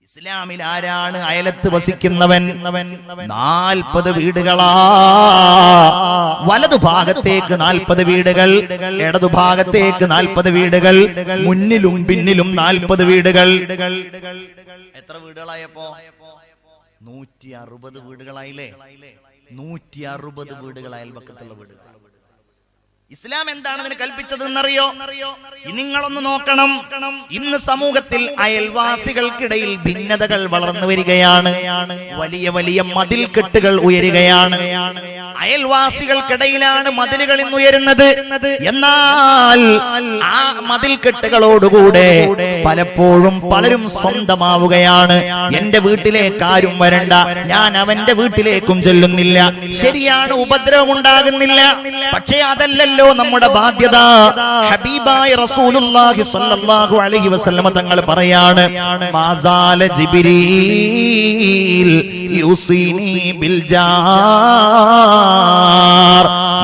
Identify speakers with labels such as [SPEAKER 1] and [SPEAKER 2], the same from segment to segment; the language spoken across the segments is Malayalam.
[SPEAKER 1] ഇസ്ലാമിൽ ആരാണ് അയലത്ത് വസിക്കുന്നവൻ? 40 വീടുകളാ. വലതുഭാഗത്തേക്ക് 40 വീടുകൾ, ഇടതുഭാഗത്തേക്ക് 40 വീടുകൾ, മുന്നിലും പിന്നിലും 40 വീടുകൾ. എത്ര വീടുകളായപ്പോ? 160 വീടുകളായില്ലേ? 160 വീടുകൾ അയൽപക്കത്തുള്ള വീടുകൾ. ഇസ്ലാം എന്താണ് അതിന് കൽപ്പിച്ചത് എന്നറിയോ? നിങ്ങളൊന്ന് നോക്കണം. ഇന്ന് സമൂഹത്തിൽ അയൽവാസികൾക്കിടയിൽ ഭിന്നതകൾ വളർന്നു വരികയാണ്. വലിയ വലിയ മതിൽക്കെട്ടുകൾ ഉയരുകയാണ്. അയൽവാസികൾക്കിടയിലാണ് മതിലുകൾ ഇന്ന് ഉയരുന്നത്. എന്നാൽ ആ മതിൽക്കെട്ടുകളോടുകൂടെ പലപ്പോഴും പലരും സ്വന്തമാവുകയാണ്. എന്റെ വീട്ടിലേക്ക് ആരും വരണ്ട, ഞാൻ അവന്റെ വീട്ടിലേക്കും ചെല്ലുന്നില്ല. ശരിയാണ്, ഉപദ്രവം ഉണ്ടാകുന്നില്ല. പക്ഷേ അതല്ലല്ലോ നമ്മുടെ ബാധ്യത. ഹബീബായ റസൂലുള്ളാഹി സ്വല്ലല്ലാഹു അലൈഹി വസല്ലമ തങ്ങൾ പറയാണ്, മാസാല ജിബ്രീൽ യുസീനി ബിൽ ജാർ.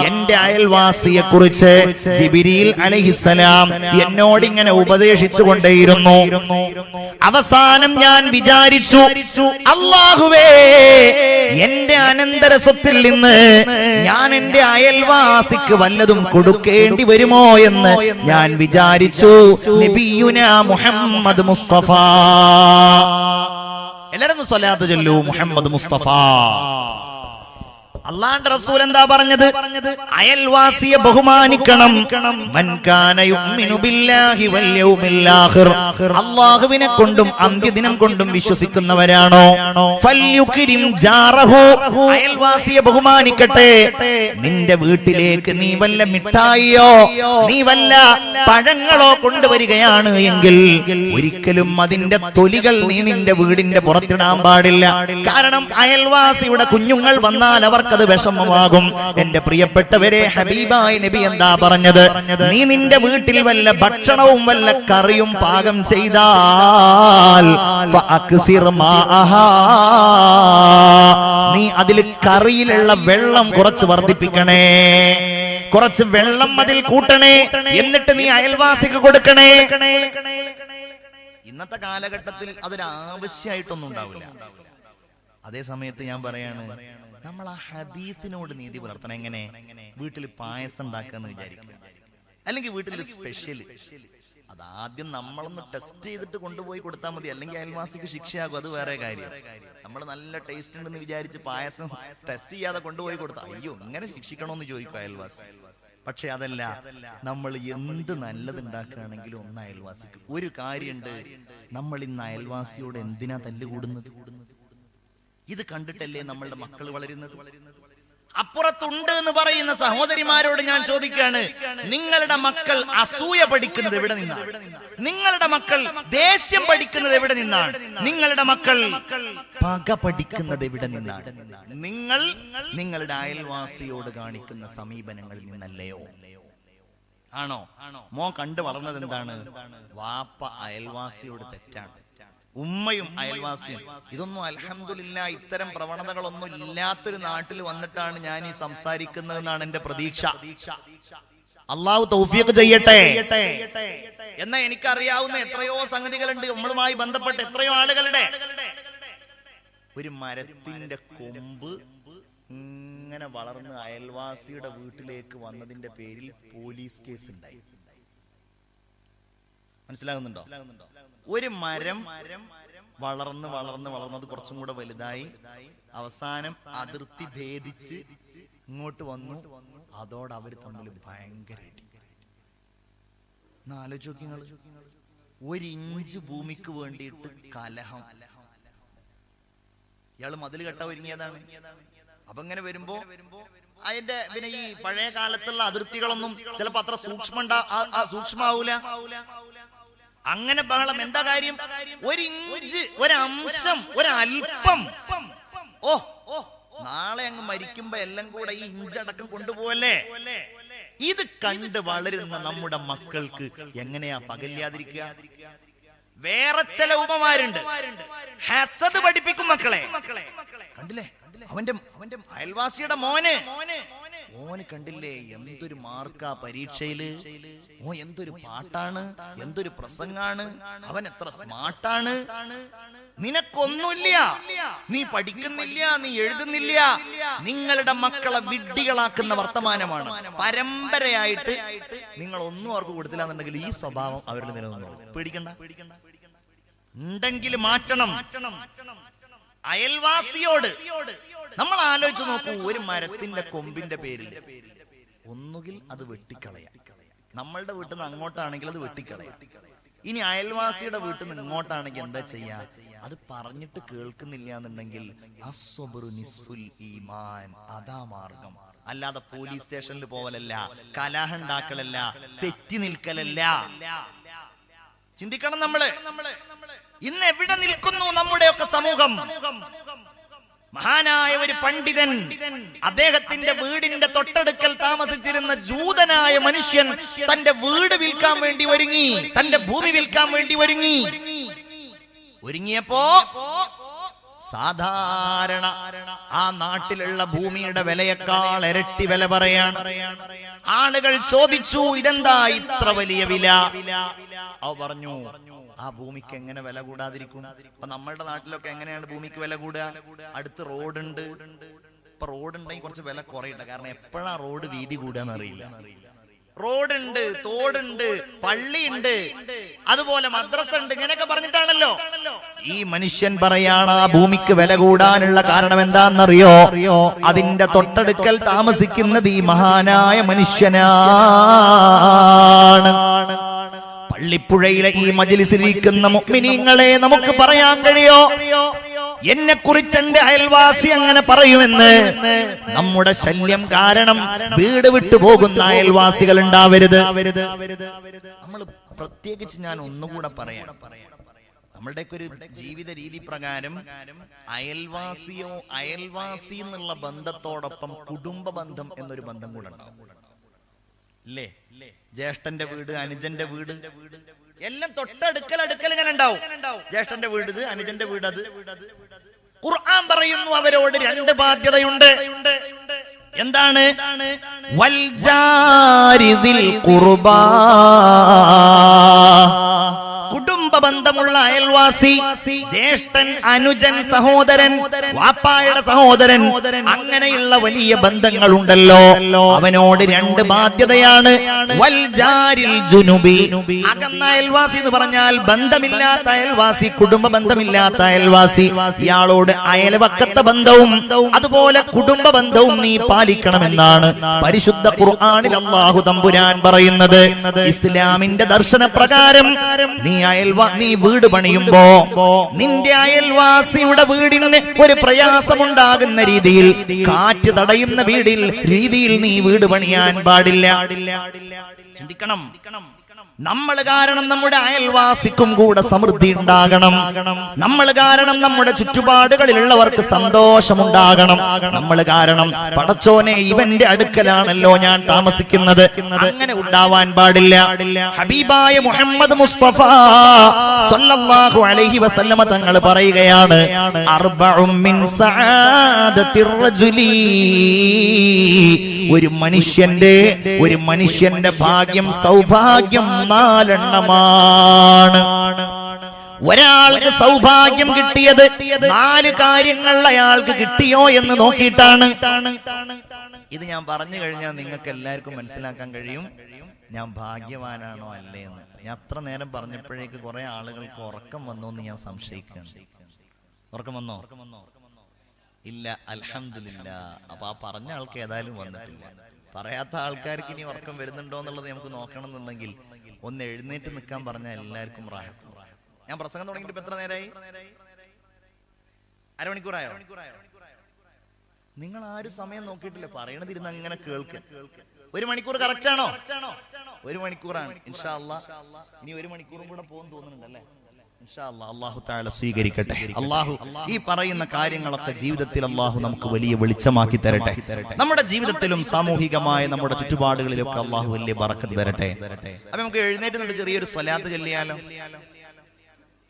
[SPEAKER 1] എന്റെ അയൽവാസിയെ കുറിച്ച് ജിബ്രീൽ അലൈഹിസ്സലാം എന്നോട് ഇങ്ങനെ ഉപദേശിച്ചു കൊണ്ടേയിരുന്നു. അവസാനം ഞാൻ വിചാരിച്ചു, അല്ലാഹുവേ, എന്റെ അനന്തര സ്വത്തിൽ നിന്ന് ഞാൻ എന്റെ അയൽവാസിക്ക് വല്ലതും കൊടുക്കേണ്ടി വരുമോ എന്ന് ഞാൻ വിചാരിച്ചു. നബിയുനാ മുഹമ്മദ് മുസ്തഫ, എല്ലാവരും സ്വലാത്ത് ചൊല്ലൂ, മുഹമ്മദ് മുസ്തഫ. അല്ലാഹുവിന്റെ റസൂൽ എന്താ പറഞ്ഞത്? അയൽവാസിയെ ബഹുമാനിക്കണം. മൻ കാന യുമിനു ബില്ലാഹി വൽ യൗമിൽ ആഖിർ, അല്ലാഹുവിനെ കൊണ്ടും അന്ത്യദിനം കൊണ്ടും വിശ്വസിക്കുന്നവരാണോ, ഫൽയുക്രിം ജാറഹു, അയൽവാസിയെ ബഹുമാനിക്കട്ടെ. നിന്റെ വീട്ടിലേക്ക് നീ വല്ല മിഠായിയോ നീ വല്ല പഴങ്ങളോ കൊണ്ടുവരികയാണ് എങ്കിൽ ഒരിക്കലും അതിന്റെ തൊലികൾ നീ നിന്റെ വീടിന്റെ പുറത്തിടാൻ പാടില്ല. കാരണം അയൽവാസിയുടെ കുഞ്ഞുങ്ങൾ വന്നാൽ അവർക്ക് വിഷമമാകും. എന്റെ പ്രിയപ്പെട്ടവരെ, ഹബീബായ നബി എന്താ പറഞ്ഞത്? നീ നിന്റെ വീട്ടിൽ വല്ല ഭക്ഷണവും വല്ല കറിയും പാകം ചെയ്താൽ നീ അതിൽ കറിയിലുള്ള വെള്ളം കുറച്ച് വർദ്ധിപ്പിക്കണേ, കുറച്ച് വെള്ളം അതിൽ കൂട്ടണേ, എന്നിട്ട് നീ അയൽവാസിക്ക് കൊടുക്കണേ. ഇന്നത്തെ കാലഘട്ടത്തിൽ അതൊരു ആവശ്യമായിട്ടൊന്നും ഉണ്ടാവില്ല. അതേ സമയത്ത് ഞാൻ പറയാണ്, നമ്മൾ ആ ഹദീസിനോട് നീതി പുലർത്തണം. എങ്ങനെ? വീട്ടിൽ പായസം ഉണ്ടാക്കാന്ന് വിചാരിക്കുക, അല്ലെങ്കിൽ വീട്ടിൽ സ്പെഷ്യൽ. അതാദ്യം നമ്മളൊന്ന് ടെസ്റ്റ് ചെയ്തിട്ട് കൊണ്ടുപോയി കൊടുത്താൽ മതി, അല്ലെങ്കിൽ അയൽവാസിക്ക് ശിക്ഷയാകും. അത് വേറെ കാര്യം. നമ്മൾ നല്ല ടേസ്റ്റ് ഉണ്ടെന്ന് വിചാരിച്ച് പായസം ടെസ്റ്റ് ചെയ്യാതെ കൊണ്ടുപോയി കൊടുത്താൽ അയ്യോ ഇങ്ങനെ ശിക്ഷിക്കണമെന്ന് ചോദിക്കും അയൽവാസി. പക്ഷെ അതല്ല, നമ്മൾ എന്ത് നല്ലത് ഉണ്ടാക്കുകയാണെങ്കിലും ഒന്ന് അയൽവാസിക്ക്. ഒരു കാര്യമുണ്ട്, നമ്മൾ ഇന്ന് അയൽവാസിയോട് എന്തിനാ തല്ലുകൂടുന്നത്? ഇത് കണ്ടിട്ടല്ലേ നമ്മളുടെ മക്കൾ വളരുന്നത്? അപ്പുറത്തുണ്ട് എന്ന് പറയുന്ന സഹോദരിമാരോട് ഞാൻ ചോദിക്കുകയാണ്, നിങ്ങളുടെ മക്കൾ അസൂയ പഠിക്കുന്നത് എവിടെ നിന്നാണ്? നിങ്ങളുടെ മക്കൾ ദേഷ്യം പഠിക്കുന്നത് എവിടെ നിന്നാണ്? നിങ്ങളുടെ മക്കൾ പക പഠിക്കുന്നത് എവിടെ നിന്നാണ്? നിങ്ങൾ നിങ്ങളുടെ അയൽവാസിയോട് കാണിക്കുന്ന സമീപനങ്ങളിൽ നിന്നല്ലയോ? ആണോ? മോൻ കണ്ടു വളർന്നത് എന്താണ്? വാപ്പ അയൽവാസിയോട് തെറ്റാണ്, ഉമ്മയും അയൽവാസിയും. ഇതൊന്നും അൽഹംദുലില്ലാഹ് ഇത്തരം പ്രവണതകളൊന്നും ഇല്ലാത്തൊരു നാട്ടിൽ വന്നിട്ടാണ് ഞാൻ ഈ സംസാരിക്കുന്നതെന്നാണ് എന്റെ പ്രതീക്ഷ. അള്ളാഹു തൗഫീഖ് ചെയ്യട്ടെ. എന്നാൽ എനിക്കറിയാവുന്ന എത്രയോ സംഗതികളുണ്ട് നമ്മളുമായി ബന്ധപ്പെട്ട്, എത്രയോ ആളുകളുടെ. ഒരു മരത്തിന്റെ കൊമ്പ് ഇങ്ങനെ വളർന്ന് അയൽവാസിയുടെ വീട്ടിലേക്ക് വന്നതിന്റെ പേരിൽ പോലീസ് കേസ് ഉണ്ടായി. മനസ്സിലാകുന്നുണ്ടോ? ഒരു മരം വളർന്ന് വളർന്ന് വളർന്നത് കുറച്ചും കൂടെ വലുതായി, അവസാനം അതിർത്തി ഭേദിച്ച് ഇങ്ങോട്ട് വന്നു. അതോടെ അവർ തമ്മിൽ ഭയങ്കര ആലോചിച്ച് നോക്കി, 1 ഇഞ്ച് ഭൂമിക്ക് വേണ്ടിയിട്ട് കലഹം. ഇയാള് മതിൽ കെട്ടാൻ ഒരുങ്ങിയതാണ്. അപ്പൊ ഇങ്ങനെ വരുമ്പോ അതിന്റെ പിന്നെ ഈ പഴയ കാലത്തുള്ള അതിർത്തികളൊന്നും ചിലപ്പോ അത്ര സൂക്ഷ്മാവൂല. അങ്ങനെ ബഹളം. എന്താ കാര്യം? 1 ഇഞ്ച്, ഒരംശം, ഒരൽപ്പം. ഓ നാളെ അങ്ങ് മരിക്കുമ്പോ എല്ലാം കൂടെ ഈ ഇഞ്ചടക്കം കൊണ്ടുപോവല്ലേ? ഇത് കണ്ട് വളരുന്ന നമ്മുടെ മക്കൾക്ക് എങ്ങനെയാ പകല്ലാതിരിക്കുക? വേറെ ചില ഉപമാരുണ്ട്, ഹസദ് പഠിപ്പിക്കും മക്കളെ. കണ്ടില്ലേ? അവന്റെ അയൽവാസിയുടെ മോന് ഓന് കണ്ടില്ലേ എന്തൊരു മാർക്കാ പരീക്ഷയില്, ഓ എന്തൊരു പാട്ടാണ്, എന്തൊരു പ്രസംഗാണ്, അവൻ എത്ര സ്മാർട്ടാണ്. നിനക്കൊന്നുമില്ല, നീ പഠിക്കുന്നില്ല, നീ എഴുതുന്നില്ല. നിങ്ങളുടെ മക്കളെ വിഡ്ഢികളാക്കുന്ന വർത്തമാനമാണ്. പരമ്പരയായിട്ട് നിങ്ങൾ ഒന്നും അവർക്ക് കൊടുത്തില്ല എന്നുണ്ടെങ്കിൽ ഈ സ്വഭാവം അവരിൽ നിലനിന്നോളൂ. പേടിക്കണ്ട, ഉണ്ടെങ്കിൽ മാറ്റണം. അയൽവാസിയോട് നമ്മൾ ആലോചിച്ച് നോക്കൂ. ഒരു മരത്തിന്റെ കൊമ്പിന്റെ പേരിൽ ഒന്നുകിൽ അത് വെട്ടിക്കളയാം. നമ്മളുടെ വീട്ടിൽ നിന്ന് അങ്ങോട്ടാണെങ്കിൽ അത് വെട്ടിക്കളയാം. ഇനി അയൽവാസിയുടെ വീട്ടിൽ നിന്ന് ഇങ്ങോട്ടാണെങ്കിൽ എന്താ ചെയ്യാ? അത് പറഞ്ഞിട്ട് കേൾക്കുന്നില്ല എന്നുണ്ടെങ്കിൽ അസ്വബ്റു നിസ്ഫുൽ ഈമാൻ, അതാ മാർഗം. അല്ലാതെ പോലീസ് സ്റ്റേഷനിൽ പോവലല്ല, കലഹണ്ടാക്കലല്ല, തെറ്റി നിൽക്കലല്ല. ചിന്തിക്കണം നമ്മള്. ഇന്ന് എവിടെ നിൽക്കുന്നു നമ്മുടെയൊക്കെ സമൂഹം? മഹാനായ ഒരു പണ്ഡിതൻ, അദ്ദേഹത്തിന്റെ വീടിന്റെ തൊട്ടടുക്കൽ താമസിച്ചിരുന്ന ജൂതനായ മനുഷ്യൻ തന്റെ വീട് വിൽക്കാൻ വേണ്ടി ഒരുങ്ങി, തന്റെ ഭൂമി വിൽക്കാൻ വേണ്ടി ഒരുങ്ങിയപ്പോ സാധാരണ ആ നാട്ടിലുള്ള ഭൂമിയുടെ വിലയേക്കാൾ ഇരട്ടി വില പറയാണ്. ആളുകൾ ചോദിച്ചു, ഇതെന്താ ഇത്ര വലിയ വില? അവ പറഞ്ഞു, ആ ഭൂമിക്ക് എങ്ങനെ വില കൂടാതിരിക്കും? അപ്പൊ നമ്മളുടെ നാട്ടിലൊക്കെ എങ്ങനെയാണ് ഭൂമിക്ക് വില കൂടുക? അടുത്ത് റോഡുണ്ട്. ഇപ്പൊ റോഡുണ്ടെങ്കിൽ കുറച്ച് വില കുറയട്ടെ, കാരണം എപ്പോഴാ റോഡ് വീതി കൂടാന്ന് അറിയില്ല. റോഡുണ്ട്, തോടുണ്ട്, പള്ളിയുണ്ട്, അതുപോലെ മദ്രസ ഉണ്ട്, ഇങ്ങനെയൊക്കെ പറഞ്ഞിട്ടാണല്ലോ. ഈ മനുഷ്യൻ പറയാണ്, ആ ഭൂമിക്ക് വില കൂടാനുള്ള കാരണം എന്താണെന്നറിയോ? അതിന്റെ തൊട്ടടുക്കൽ താമസിക്കുന്നത് ഈ മഹാനായ മനുഷ്യനാണ്. പള്ളിപ്പുഴയിലെ ഈ മജ്‌ലിസിലിരിക്കുന്ന മുഅ്മിനീങ്ങളെ നമുക്ക് പറയാൻ കഴിയോ, എന്നെ കുറിച്ച് എന്റെ അയൽവാസി അങ്ങനെ പറയുമെന്ന്? നമ്മുടെ ശല്യം കാരണം വീട് വിട്ടു പോകുന്ന അയൽവാസികൾ ഉണ്ടാവരുത്. നമ്മൾ പ്രത്യേകിച്ച് ഞാൻ ഒന്നുകൂടെ പറയാം, നമ്മളുടെയൊക്കെ ഒരു ജീവിത രീതി പ്രകാരം അയൽവാസി എന്നുള്ള ബന്ധത്തോടൊപ്പം കുടുംബ ബന്ധം എന്നൊരു ബന്ധം കൂടെ ഉണ്ടാവും. അല്ലേ? ജ്യേഷ്ഠന്റെ വീട്, അനുജന്റെ വീട് എല്ലാം തൊട്ടടുക്കൽ ഇങ്ങനെ ഉണ്ടാവും. ജ്യേഷ്ഠന്റെ വീട് ഇത്, അനുജന്റെ വീട് അത്. ഖുർആൻ പറയുന്നു അവരോട് രണ്ട് ബാധ്യതയുണ്ട്. എന്താണ്? വൽ ജാരിദിൽ ഖുർബാ, കുടുംബ ബന്ധമുള്ള അയൽവാസി, ജ്യേഷ്ഠൻ, അനുജൻ, സഹോദരൻ, വാപ്പായുടെ സഹോദരൻ, അങ്ങനെയുള്ള വലിയ ബന്ധങ്ങളുണ്ടല്ലോ, അവനോട് രണ്ട് ബാധ്യതയാണ്. വൽ ജാരിൽ ജുനുബി, അകന്ന അയൽവാസി എന്ന് പറഞ്ഞാൽ ബന്ധമില്ലാത്ത അയൽവാസി, കുടുംബ ബന്ധമില്ലാത്ത അയൽവാസി. ഇയാളോട് അയൽവക്കത്തെ ബന്ധവും അതുപോലെ കുടുംബ ബന്ധവും നീ പാലിക്കണമെന്നാണ് പരിശുദ്ധ ഖുർആനിൽ അല്ലാഹു തമ്പുരാൻ പറയുന്നത്. ഇസ്ലാമിന്റെ ദർശന പ്രകാരം നീ വീട് പണിയുമ്പോ നിന്റെ അയൽവാസിയുടെ വീടിന് ഒരു പ്രയാസമുണ്ടാകുന്ന രീതിയിൽ, കാറ്റ് തടയുന്ന രീതിയിൽ നീ വീട് പണിയാൻ പാടില്ല. ചിന്തിക്കണം. നമ്മൾ കാരണം നമ്മുടെ അയൽവാസിക്കും കൂടെ സമൃദ്ധി ഉണ്ടാകണം. നമ്മൾ കാരണം നമ്മുടെ ചുറ്റുപാടുകളിലുള്ളവർക്ക് സന്തോഷമുണ്ടാകണം. നമ്മൾ കാരണം പടച്ചോനെ ഇവന്റെ അടുക്കലാണല്ലോ ഞാൻ താമസിക്കുന്നത്, അങ്ങനെ ഉണ്ടാവാൻ പാടില്ല. ഹബീബായ മുഹമ്മദ് മുസ്തഫ സല്ലല്ലാഹു അലൈഹി വസല്ലമ തങ്ങൾ പറയുകയാണ്, അർബഉം മിൻ സആദത്തിർ റജുലി, ഒരു മനുഷ്യന്റെ ഭാഗ്യം, സൗഭാഗ്യം നാലെണ്ണമാണ്. ഒരാൾക്ക് സൗഭാഗ്യം കിട്ടിയത് 4 കാര്യങ്ങൾ അയാൾക്ക് കിട്ടിയോ എന്ന് നോക്കിയിട്ടാണ്. ഇത് ഞാൻ പറഞ്ഞു കഴിഞ്ഞാൽ നിങ്ങൾക്ക് എല്ലാവർക്കും മനസ്സിലാക്കാൻ കഴിയും ഞാൻ ഭാഗ്യവാനാണോ അല്ലേ എന്ന്. ഞാൻ അത്ര നേരം പറഞ്ഞപ്പോഴേക്ക് കുറെ ആളുകൾക്ക് ഉറക്കം വന്നോ എന്ന് ഞാൻ സംശയിക്കുകയാണ്. ഉറക്കം വന്നോ? ഇല്ല, അൽഹംദുലില്ലാ. അപ്പൊ ആ പറഞ്ഞ ആൾക്ക് ഏതായാലും വന്നിട്ടില്ല. പറയാത്ത ആൾക്കാർക്ക് ഇനി ഉറക്കം വരുന്നുണ്ടോ എന്നുള്ളത് നമുക്ക് നോക്കണം എന്നുണ്ടെങ്കിൽ ഒന്ന് എഴുന്നേറ്റ് നിൽക്കാൻ പറഞ്ഞാൽ എല്ലാവർക്കും റാഹത്ത്. ഞാൻ പ്രസംഗം തുടങ്ങിയിട്ട് എത്ര നേരമായി? അരമണിക്കൂറായോ? നിങ്ങൾ ആരും സമയം നോക്കിയിട്ടില്ല, പറയണതിരുന്ന് അങ്ങനെ കേൾക്കുക. 1 മണിക്കൂർ കറക്റ്റ് ആണോ? 1 മണിക്കൂറാണ്. ഇൻഷാ അല്ലാഹ് ഇനി 1 മണിക്കൂറും കൂടെ പോകുന്നു തോന്നുന്നുണ്ടല്ലേ? ഇൻഷാ അല്ലാഹ് അല്ലാഹു തആല സ്വീകരിക്കട്ടെ. അല്ലാഹു ഈ പറയുന്ന കാര്യങ്ങളൊക്കെ ജീവിതത്തിൽ അല്ലാഹു നമുക്ക് വലിയ വെളിച്ചമാക്കി തരട്ടെ. നമ്മുടെ ജീവിതത്തിലും സാമൂഹികമായ നമ്മുടെ ചുറ്റുപാടുകളിലൊക്കെ അല്ലാഹു വലിയ ബറക്കത്ത് തരട്ടെ. അപ്പൊ നമുക്ക് എഴുന്നേറ്റ് ചെറിയൊരു സ്വലാത്ത് ചൊല്ലിയാലോ?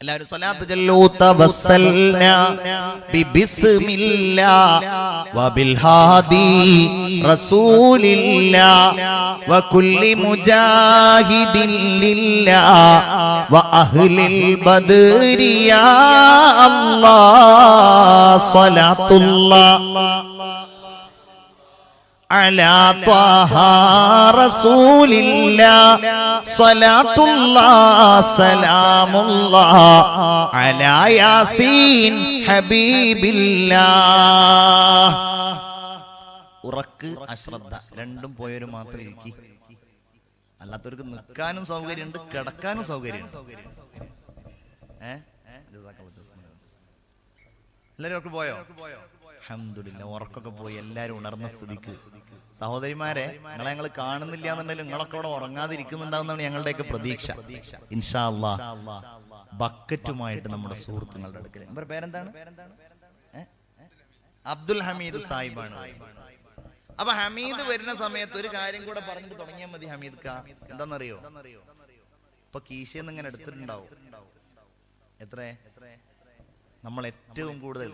[SPEAKER 1] എല്ലാവരും സ്വലാത്ത് ചൊല്ലൂ. തവസ്സൽനാ ബിബിസ്മില്ലാഹ് വബിൽ ഹാദി റസൂലില്ലാഹ് വകുല്ലി മുജാഹിദിൻ ലില്ലാഹ് വഅഹ്ലിൽ ബദ്രി യാ അല്ലാഹ് സ്വലാത്തുല്ലാഹ് അലാ ത്വാഹ റസൂലില്ലാഹ് സ്വലാത്തുല്ലാഹ് സലാമുല്ലാഹ് അലാ യാസീൻ ഹബീബില്ലാഹ്. ഉറക്ക് അശ്രദ്ധ രണ്ടും പോയവര് മാത്രം ഇരിക്കി, അല്ലാത്തവർക്ക് നിൽക്കാനും സൗകര്യമുണ്ട്, കിടക്കാനും സൗകര്യമുണ്ട്. എല്ലാവരും പോയോ? അൽഹംദുലില്ലാ, ഉറക്കൊക്കെ പോയി എല്ലാരും ഉണർന്ന സ്ഥിതിക്ക് സഹോദരിമാരെ, നിങ്ങളെ ഞങ്ങൾ കാണുന്നില്ല എന്നുണ്ടെങ്കിൽ നിങ്ങളൊക്കെ അവിടെ ഉറങ്ങാതിരിക്കുന്നുണ്ടാവുന്നതാണ് ഞങ്ങളുടെയൊക്കെ പ്രതീക്ഷ. ഇൻഷാ അല്ലാഹ് ബക്കറ്റുമായിട്ട് നമ്മുടെ സുഹൃത്തുക്കളുടെ അടുക്കൽ. ഇവരുടെ പേരെന്താണ്? അബ്ദുൽ ഹമീദ് സാഹിബാണ്. അപ്പൊ ഹമീദ് വരുന്ന സമയത്ത് ഒരു കാര്യം കൂടെ പറഞ്ഞിട്ട് തുടങ്ങിയാൽ മതി. ഹമീദ് കാ എന്താന്നറിയോ, ഇപ്പൊ കീശയെന്ന് ഇങ്ങനെ എടുത്തിട്ടുണ്ടാവും. എത്ര നമ്മൾ ഏറ്റവും കൂടുതൽ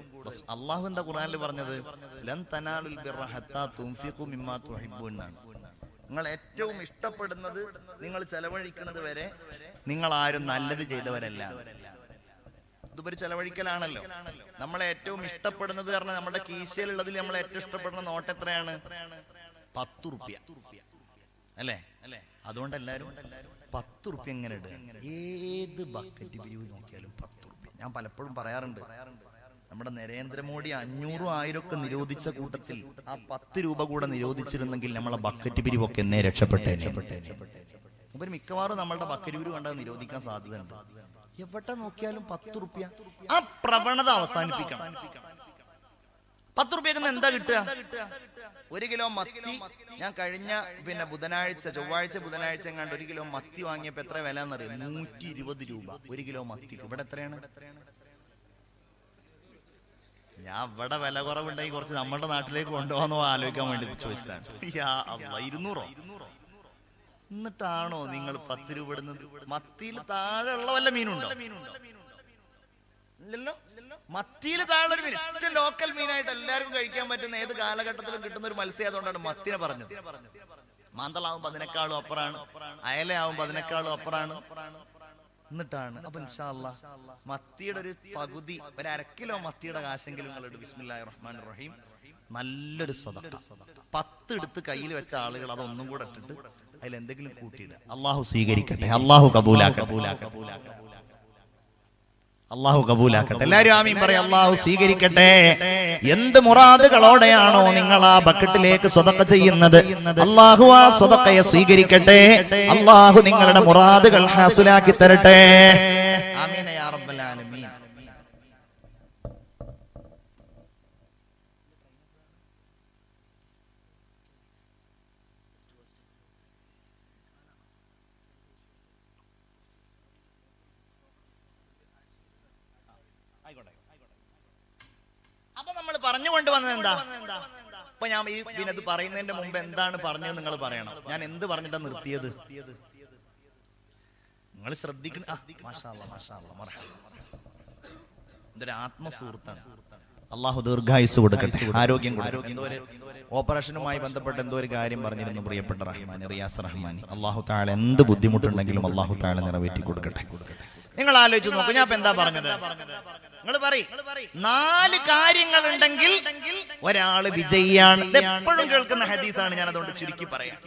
[SPEAKER 1] അള്ളാഹു എന്താ ഖുർആനിൽ പറഞ്ഞത്? ലൻ തനാലുൽ ബിർറ ഹത്താ തുൻഫിഖു മിമ്മാ തുഹിബ്ബൂൻ. നിങ്ങൾ ഏറ്റവും ഇഷ്ടപ്പെടുന്നത് നിങ്ങൾ ചെലവഴിക്കുന്നത് വരെ നിങ്ങൾ ആരും നല്ലത് ചെയ്തവരല്ല. ഇതൊരു ചെലവഴിക്കലാണല്ലോ. നമ്മളെ ഏറ്റവും ഇഷ്ടപ്പെടുന്നത് കാരണം നമ്മുടെ കീശയിലുള്ളതിൽ നമ്മൾ ഏറ്റവും ഇഷ്ടപ്പെടുന്ന നോട്ട് എത്രയാണ്? 10 റുപ്യ അല്ലേ? അതുകൊണ്ട് എല്ലാരും 10 റുപ്യ എങ്ങനെ ഇടുക? ഏത് ബക്കറ്റ് പിരിവ് നോക്കിയാലും 10 റുപ്യ. ഞാൻ പലപ്പോഴും പറയാറുണ്ട്, നമ്മുടെ നരേന്ദ്രമോദി 500 1000 ഒക്കെ നിരോധിച്ച കൂട്ടത്തിൽ ആ 10 രൂപ കൂടെ നിരോധിച്ചിരുന്നെങ്കിൽ നമ്മളെ ബക്കറ്റ് പിരിവൊക്കെ എന്നേ രക്ഷപ്പെട്ടേ. അപ്പൊ മിക്കവാറും നമ്മളുടെ ബക്കറ്റ് പിരിവ് കണ്ടാൽ നിരോധിക്കാൻ സാധ്യതയുണ്ട്. എവിടെ നോക്കിയാലും 10 റുപ്യ. ആ പ്രവണത അവസാനിപ്പിക്കണം. 10 റുപ്യക്ക് എന്താ കിട്ടുക? 1 കിലോ മത്തി ഞാൻ കഴിഞ്ഞ ചൊവ്വാഴ്ച ബുധനാഴ്ച എങ്ങാണ്ട് 1 കിലോ മത്തി വാങ്ങിയപ്പോ എത്ര വില എന്നറിയാം? 120 രൂപ 1 കിലോ മത്തിക്ക്. ഇവിടെ എത്രയാണ്? ഞാൻ ഇവിടെ വില കുറവുണ്ടെങ്കിൽ കുറച്ച് നമ്മുടെ നാട്ടിലേക്ക് കൊണ്ടുപോകാന്നോ ആലോചിക്കാൻ വേണ്ടി ചോദിച്ചതാണ്. 200 എന്നിട്ടാണോ നിങ്ങൾ 10 രൂപ ഇടുന്നത്? മത്തിയിൽ താഴെ ഉള്ള വല്ല മീനുണ്ടോ? ഇല്ലല്ലോ. മത്തിയിൽ താഴെ ഒരു മീൻ, ഏറ്റവും ലോക്കൽ മീനായിട്ട് എല്ലാവർക്കും കഴിക്കാൻ പറ്റുന്ന ഏത് കാലഘട്ടത്തിലും കിട്ടുന്ന ഒരു മത്സ്യം. അതുകൊണ്ടാണ് മത്തിനെ പറഞ്ഞത്. മാന്തളാവുമ്പോ അതിനേക്കാളും അപ്പുറാണ്, അയലയാവുമ്പോ അതിനേക്കാളും അപ്പുറാണ്. എന്നിട്ടാണ് അപ്പൊ ഇൻഷാ അല്ലാഹ് മത്തിയുടെ ഒരു പകുതി, ഒരു 1/2 കിലോ മത്തിയുടെ കാശെങ്കിലും നിങ്ങളുടെ ബിസ്മില്ലാഹിർ റഹ്മാനിർ റഹീം നല്ലൊരു സദഖ 10 എടുത്ത് കയ്യിൽ വെച്ച ആളുകൾ അതൊന്നും കൂടെ ഇട്ടിട്ട് അതിൽ എന്തെങ്കിലും കൂട്ടിയിടുക. അള്ളാഹു സ്വീകരിക്കട്ടെ, അള്ളാഹു കബൂലാക്കട്ടെ, അള്ളാഹു കബൂലാക്കട്ടെ. എല്ലാവരും ആമീൻ പറയാം. അള്ളാഹു സ്വീകരിക്കട്ടെ. എന്ത് മുറാദുകളോടെയാണോ നിങ്ങൾ ആ ബക്കറ്റിലേക്ക് സ്വതക്ക ചെയ്യുന്നത്, അള്ളാഹു ആ സ്വതക്കയെ സ്വീകരിക്കട്ടെ. അള്ളാഹു നിങ്ങളുടെ മുറാദുകൾ ഹാസുലാക്കി തരട്ടെ. ആമീൻ യാ റബ്ബൽ ആലമീൻ. അപ്പൊ നമ്മൾ പറഞ്ഞുകൊണ്ട് വന്നത് എന്താ? അപ്പൊ ഞാൻ ഈ ഇത് പറയുന്നതിന്റെ മുമ്പ് എന്താണ് പറഞ്ഞത് നിങ്ങൾ പറയണം. ഞാൻ എന്ത് പറഞ്ഞിട്ടാ നിർത്തിയത്? നിങ്ങൾ ശ്രദ്ധിക്കണം. ഇതൊരു ആത്മസുഹൃത്താണ്. അള്ളാഹു ദീർഘായുസ് കൊടുക്കട്ടെ, ആരോഗ്യം കൊടുക്കട്ടെ. എന്തോ ഒരു ഓപ്പറേഷനുമായി ബന്ധപ്പെട്ട് എന്തോ ഒരു കാര്യം പറഞ്ഞിരുന്നു പ്രിയപ്പെട്ട റിയാസ് റഹ്മാനി. അള്ളാഹു താഴെ എന്ത് ബുദ്ധിമുട്ടുണ്ടെങ്കിലും അള്ളാഹു താഴെ നിറവേറ്റി കൊടുക്കട്ടെ. നിങ്ങൾ ആലോചിച്ച് നോക്കൂ, ഞാൻ ഇപ്പൊ എന്താ പറഞ്ഞത്? നിങ്ങൾ പറയും 4 കാര്യങ്ങൾ ഉണ്ടെങ്കിൽ ഒരാള് വിജയിയാണ്. എപ്പോഴും കേൾക്കുന്ന ഹദീസാണ്, ഞാൻ അതുകൊണ്ട് ചുരുക്കി പറയാം.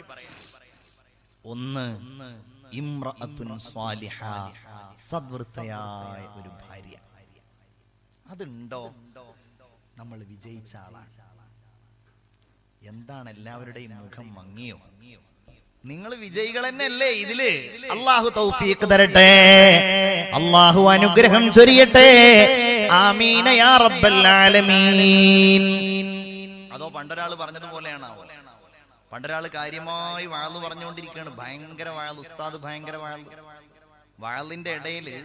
[SPEAKER 1] 1, ഇംറഅത്തുൻ സ്വാലിഹ, സദ്വൃത്തയായ ഒരു ഭാര്യ. അതുണ്ടോ നമ്മൾ വിജയിച്ച ആളാണ്. എന്താണ് എല്ലാവരുടെയും മുഖം മങ്ങിയോ? നിങ്ങൾ വിജയികൾ തന്നെയല്ലേ ഇതില്? അള്ളാഹു തൗഫീഖ് തരട്ടെ, അള്ളാഹു അനുഗ്രഹം ചൊരിയട്ടെ. ആമീന യാ റബ്ബൽ ആലമീൻ. അതോ പണ്ടൊരാള് പറഞ്ഞതുപോലെയാണോ? പണ്ടൊരാള് കാര്യമായി വാഴ് പറഞ്ഞുകൊണ്ടിരിക്കുകയാണ്. ഭയങ്കര വാഴ്, ഉസ്താദ് ഭയങ്കര വാഴ്. വാഴിന്റെ ഇടയില്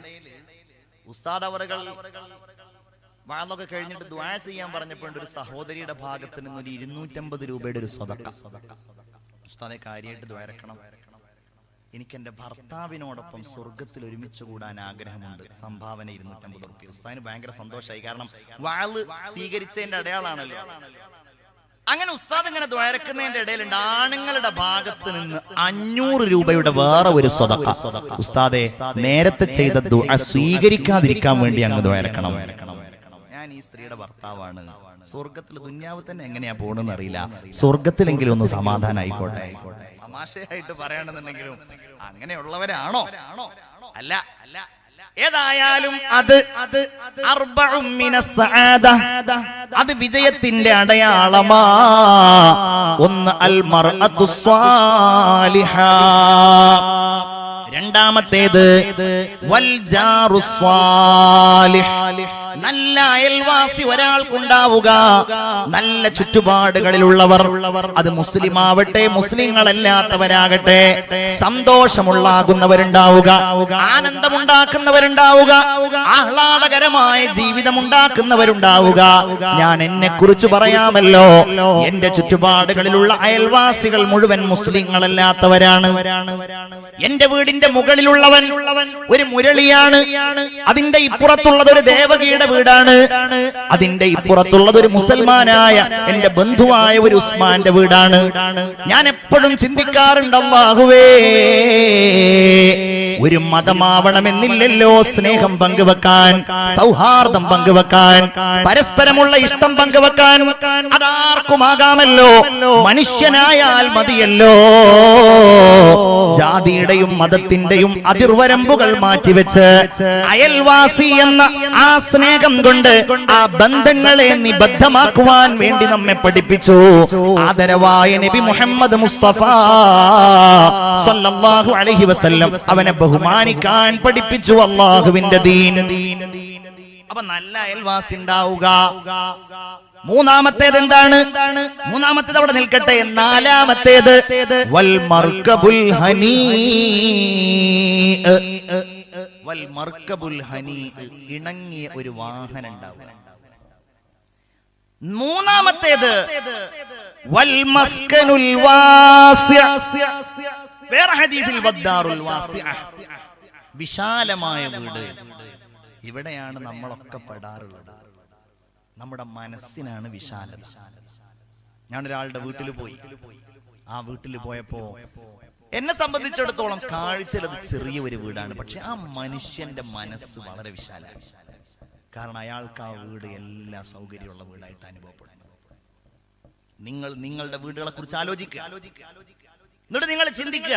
[SPEAKER 1] ഉസ്താദ് അവറുകൾ വാഴൊക്കെ കഴിഞ്ഞിട്ട് ദുആ ചെയ്യാൻ പറഞ്ഞപ്പോൾ ഒരു സഹോദരിയുടെ ഭാഗത്ത് നിന്ന് ഒരു 250 രൂപയുടെ ഒരു സദഖ. ഉസ്താദെ കാര്യമായിട്ട് ദ്വാരക്കണം, എനിക്ക് എന്റെ ഭർത്താവിനോടൊപ്പം സ്വർഗത്തിൽ ഒരുമിച്ച് കൂടാൻ ആഗ്രഹമുണ്ട്, സംഭാവന 250 റുപ്യ. ഉസ്താദിന് ഭയങ്കര സന്തോഷമായി, കാരണം വാള് സ്വീകരിച്ചതിന്റെ അടയാളാണല്ലോ. അങ്ങനെ ഉസ്താദ് ഇങ്ങനെ ദ്വാരക്കുന്നതിന്റെ ഇടയിലുണ്ട് ആണുങ്ങളുടെ ഭാഗത്ത് നിന്ന് 500 രൂപയുടെ വേറെ ഒരു സ്വതക്ക. ഉസ്താദെ, നേരത്തെ ചെയ്ത ദുആ സ്വീകരിക്കാതിരിക്കാൻ വേണ്ടി അങ്ങ് ദ്വാരക്കണം. ഞാൻ ഈ സ്ത്രീയുടെ ഭർത്താവാണ്, സ്വർഗത്തിൽ ദുന്യാവ് തന്നെ എങ്ങനെയാ പോണെന്ന് അറിയില്ല, സ്വർഗത്തിലെങ്കിലും ഒന്ന് സമാധാനം ആയിക്കോട്ടെ. തമാശയായിട്ട് പറയണമെന്നുണ്ടെങ്കിലും അങ്ങനെയുള്ളവരാണോ? അല്ല. ഏതായാലും അത് വിജയത്തിന്റെ അടയാളമാ. ഒന്ന് അൽ മർഅതു സ്വാലിഹ, രണ്ടാമത്തേത് വൽ ജാറു സ്വാലിഹ്, നല്ല അയൽവാസി ഒരാൾക്കുണ്ടാവുക. നല്ല ചുറ്റുപാടുകളിലുള്ളവർ, അത് മുസ്ലിം ആവട്ടെ മുസ്ലിങ്ങളല്ലാത്തവരാകട്ടെ, സന്തോഷമുള്ളാകുന്നവരുണ്ടാവുക, ആനന്ദമുണ്ടാക്കുന്നവരുണ്ടാവുക, ആഹ്ലാദകരമായ ജീവിതമുണ്ടാക്കുന്നവരുണ്ടാവുക. ഞാൻ എന്നെ കുറിച്ച് പറയാമല്ലോ, എന്റെ ചുറ്റുപാടുകളിലുള്ള അയൽവാസികൾ മുഴുവൻ മുസ്ലിങ്ങളല്ലാത്തവരാണ്. എന്റെ വീടിന്റെ മുകളിലുള്ളവൻ ഒരു മുരളിയാണ്, അതിന്റെ ഇപ്പുറത്തുള്ളത് ഒരു ദേവകിയുടെ വീടാണ്, അതിന്റെ ഇപ്പുറത്തുള്ളത് ഒരു മുസൽമാനായ എന്റെ ബന്ധുവായ ഒരു ഉസ്മാന്റെ വീടാണ്. ഞാൻ എപ്പോഴും ചിന്തിക്കാറുണ്ട്, അല്ലാഹുവേ, ഒരു മതമാവണമെന്നില്ലല്ലോ സ്നേഹം പങ്കുവെക്കാൻ, സൗഹാർദ്ദം പങ്കുവെക്കാൻ, പരസ്പരമുള്ള ഇഷ്ടം പങ്കുവെക്കാൻ. അതാർക്കുമാകാമല്ലോ, മനുഷ്യനായാൽ മതിയല്ലോ. ജാതിയുടെയും മതത്തിന്റെയും അതിർവരമ്പുകൾ മാറ്റിവെച്ച് അയൽവാസി എന്ന ആ സ്നേഹം കൊണ്ട് ആ ബന്ധങ്ങളെ നിബദ്ധമാക്കുവാൻ വേണ്ടി നമ്മെ പഠിപ്പിച്ചു ആദരവായ നബി മുഹമ്മദ് മുസ്തഫ സല്ലല്ലാഹു അലൈഹി വസല്ലം. അവനെ ബഹുമാനിക്കാൻ പഠിപ്പിച്ചു അല്ലാഹുവിന്റെ ദീൻ. അപ്പൊ നല്ല അയൽവാസി ഉണ്ടാവുക. മൂന്നാമത്തേത് എന്താണ്? മൂന്നാമത്തേത് അവിടെ നിൽക്കട്ടെ. നാലാമത്തേത് വൽ മർകബുൽ ഹനീ, വൽ മർകബുൽ ഹനീ, ഇണങ്ങിയ ഒരു വാഹനം ഉണ്ടാവുക. മൂന്നാമത്തേത് വൽ മസ്കനുൽ വാസിഅ, വേറെ ഹദീസിൽ വദ്ദാറുൽ വാസിഅ, വിശാലമായ വീട്. ഇവിടെയാണ് നമ്മളൊക്കെ പെടാറുള്ളത്. നമ്മുടെ മനസ്സിനാണ് വിശാലത. ഞാനൊരാളുടെ വീട്ടിൽ പോയി. ആ വീട്ടിൽ പോയപ്പോ എന്നെ സംബന്ധിച്ചിടത്തോളം കാഴ്ചയിലത് ചെറിയ ഒരു വീടാണ്, പക്ഷെ ആ മനുഷ്യന്റെ മനസ്സ് വളരെ വിശാലമാണ്. കാരണം അയാൾക്ക് ആ വീട് എല്ലാ സൗകര്യമുള്ള വീടായിട്ട് അനുഭവപ്പെടുന്നു. നിങ്ങളുടെ വീടുകളെ കുറിച്ച് ആലോചിക്കുക. എന്നിട്ട് നിങ്ങൾ ചിന്തിക്കുക,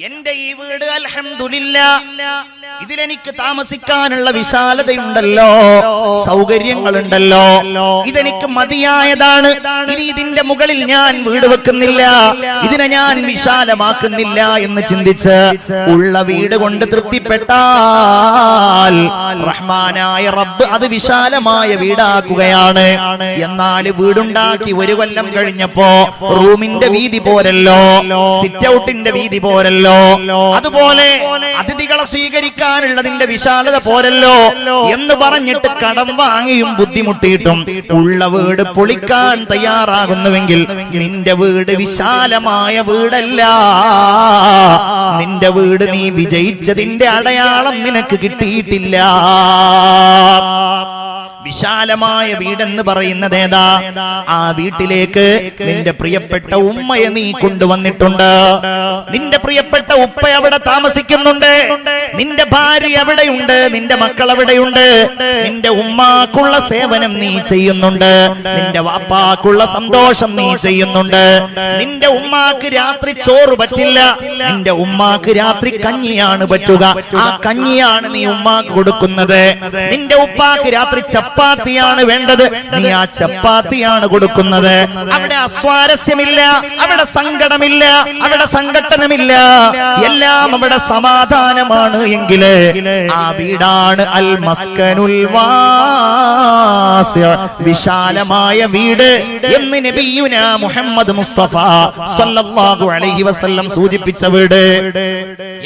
[SPEAKER 1] എന്റെ ഈ വീട് അൽഹംദുലില്ലാഹ്, ഇതിലെനിക്ക് താമസിക്കാനുള്ള വിശാലതയുണ്ടല്ലോ, സൗകര്യങ്ങളുണ്ടല്ലോ, ഇതെനിക്ക് മതിയായതാണ്. ഇനി ഇതിന്റെ മുകളിൽ ഞാൻ വീട് വെക്കുന്നില്ല, ഇതിനെ ഞാൻ വിശാലമാക്കുന്നില്ല എന്ന് ചിന്തിച്ച് ഉള്ള വീട് കൊണ്ട് തൃപ്തിപ്പെട്ടാൽ റഹ്മാനായ റബ്ബ് അത് വിശാലമായ വീടാക്കുകയാണ്. എന്നാൽ വീടുണ്ടാക്കി 1 കൊല്ലം കഴിഞ്ഞപ്പോ റൂമിന്റെ വീതി പോരല്ലോ, സിറ്റ് ഔട്ടിന്റെ വീതി പോരല്ലോ, അതുപോലെ അതിഥികളെ സ്വീകരിക്കാനുള്ളതിന്റെ വിശാലത പോരല്ലോ എന്ന് പറഞ്ഞിട്ട് കടം വാങ്ങിയും ബുദ്ധിമുട്ടിയിട്ടും ഉള്ള വീട് പൊളിക്കാൻ തയ്യാറാകുന്നുവെങ്കിൽ നിന്റെ വീട് വിശാലമായ വീടല്ല. നിന്റെ വീട് നീ വിജയിച്ചതിന്റെ അടയാളം നിനക്ക് കിട്ടിയിട്ടില്ല. വിശാലമായ വീടെന്ന് പറയുന്നത് ഏതാ? ആ വീട്ടിലേക്ക് നിന്റെ പ്രിയപ്പെട്ട ഉമ്മയെ നീ കൊണ്ടുവന്നിട്ടുണ്ട്. നിന്റെ പ്രിയപ്പെട്ട ഉപ്പ അവിടെ താമസിക്കുന്നുണ്ട്, നിന്റെ ഭാര്യ എവിടെയുണ്ട്, നിന്റെ മക്കൾ എവിടെയുണ്ട്, നിന്റെ ഉമ്മാക്കുള്ള സേവനം നീ ചെയ്യുന്നുണ്ട്, നിന്റെ വാപ്പാക്കുള്ള സന്തോഷം നീ ചെയ്യുന്നുണ്ട്. നിന്റെ ഉമ്മാക്ക് രാത്രി ചോറ് പറ്റില്ല, നിന്റെ ഉമ്മാക്ക് രാത്രി കഞ്ഞിയാണ് പറ്റുക. ആ കഞ്ഞിയാണ് നീ ഉമ്മാക്ക് കൊടുക്കുന്നത്. നിന്റെ ഉപ്പാക്ക് രാത്രി ചപ്പാത്തിയാണ് വേണ്ടത്, നീ ആ ചപ്പാത്തിയാണ് കൊടുക്കുന്നത്. അവിടെ അസ്വാരസ്യമില്ല, അവിടെ സങ്കടമില്ല, അവിടെ സംഘട്ടനമില്ല, എല്ലാം അവിടെ സമാധാനമാണ്. എങ്കില് ആ വീടാണ് അൽ മസ്കനുൽ വാസിഅ, വിശാലമായ വീട് എന്ന് നബിയുനാ മുഹമ്മദ് മുസ്തഫ സല്ലല്ലാഹു അലൈഹി വസല്ലം സൂചിപ്പിച്ച വീട്.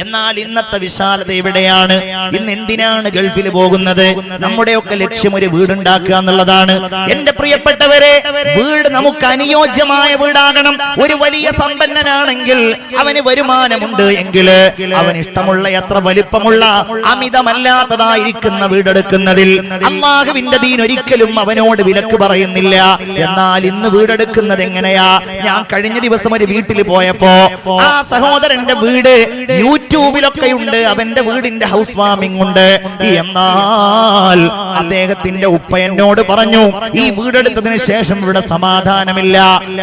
[SPEAKER 1] എന്നാൽ ഇന്നത്തെ വിശാലത എവിടെയാണ്? ഇന്ന് എന്തിനാണ് ഗൾഫിൽ പോകുന്നത്? നമ്മുടെയൊക്കെ ലക്ഷ്യം ഒരു വീടുണ്ടാക്കുക എന്നുള്ളതാണ്. എന്റെ പ്രിയപ്പെട്ടവരെ, വീട് നമുക്ക് അനുയോജ്യമായ വീടാകണം. ഒരു വലിയ സമ്പന്നനാണെങ്കിൽ അവന് വരുമാനമുണ്ട് എങ്കിൽ അവൻ ഇഷ്ടമുള്ള എത്ര വലിപ്പമുള്ള അമിതമല്ലാത്തതായിരിക്കുന്ന വീടെടുക്കുന്നതിൽ അല്ലാഹുവിന്റെ ദീൻ ഒരിക്കലും അവനോട് വിലക്ക് പറയുന്നില്ല. എന്നാൽ ഇന്ന് വീടെടുക്കുന്നത് എങ്ങനെയാ? ഞാൻ കഴിഞ്ഞ ദിവസം ഒരു വീട്ടിൽ പോയപ്പോ ആ സഹോദരന്റെ വീട് യൂട്യൂബിലൊക്കെ ഉണ്ട്, അവന്റെ വീടിന്റെ ഹൗസ് വാമിംഗ് ഉണ്ട്. എന്നാൽ അദ്ദേഹത്തിന്റെ ഉപ്പ എന്നോട് പറഞ്ഞു, ഈ വീടെടുത്തതിന് ശേഷം ഇവിടെ സമാധാനമില്ല,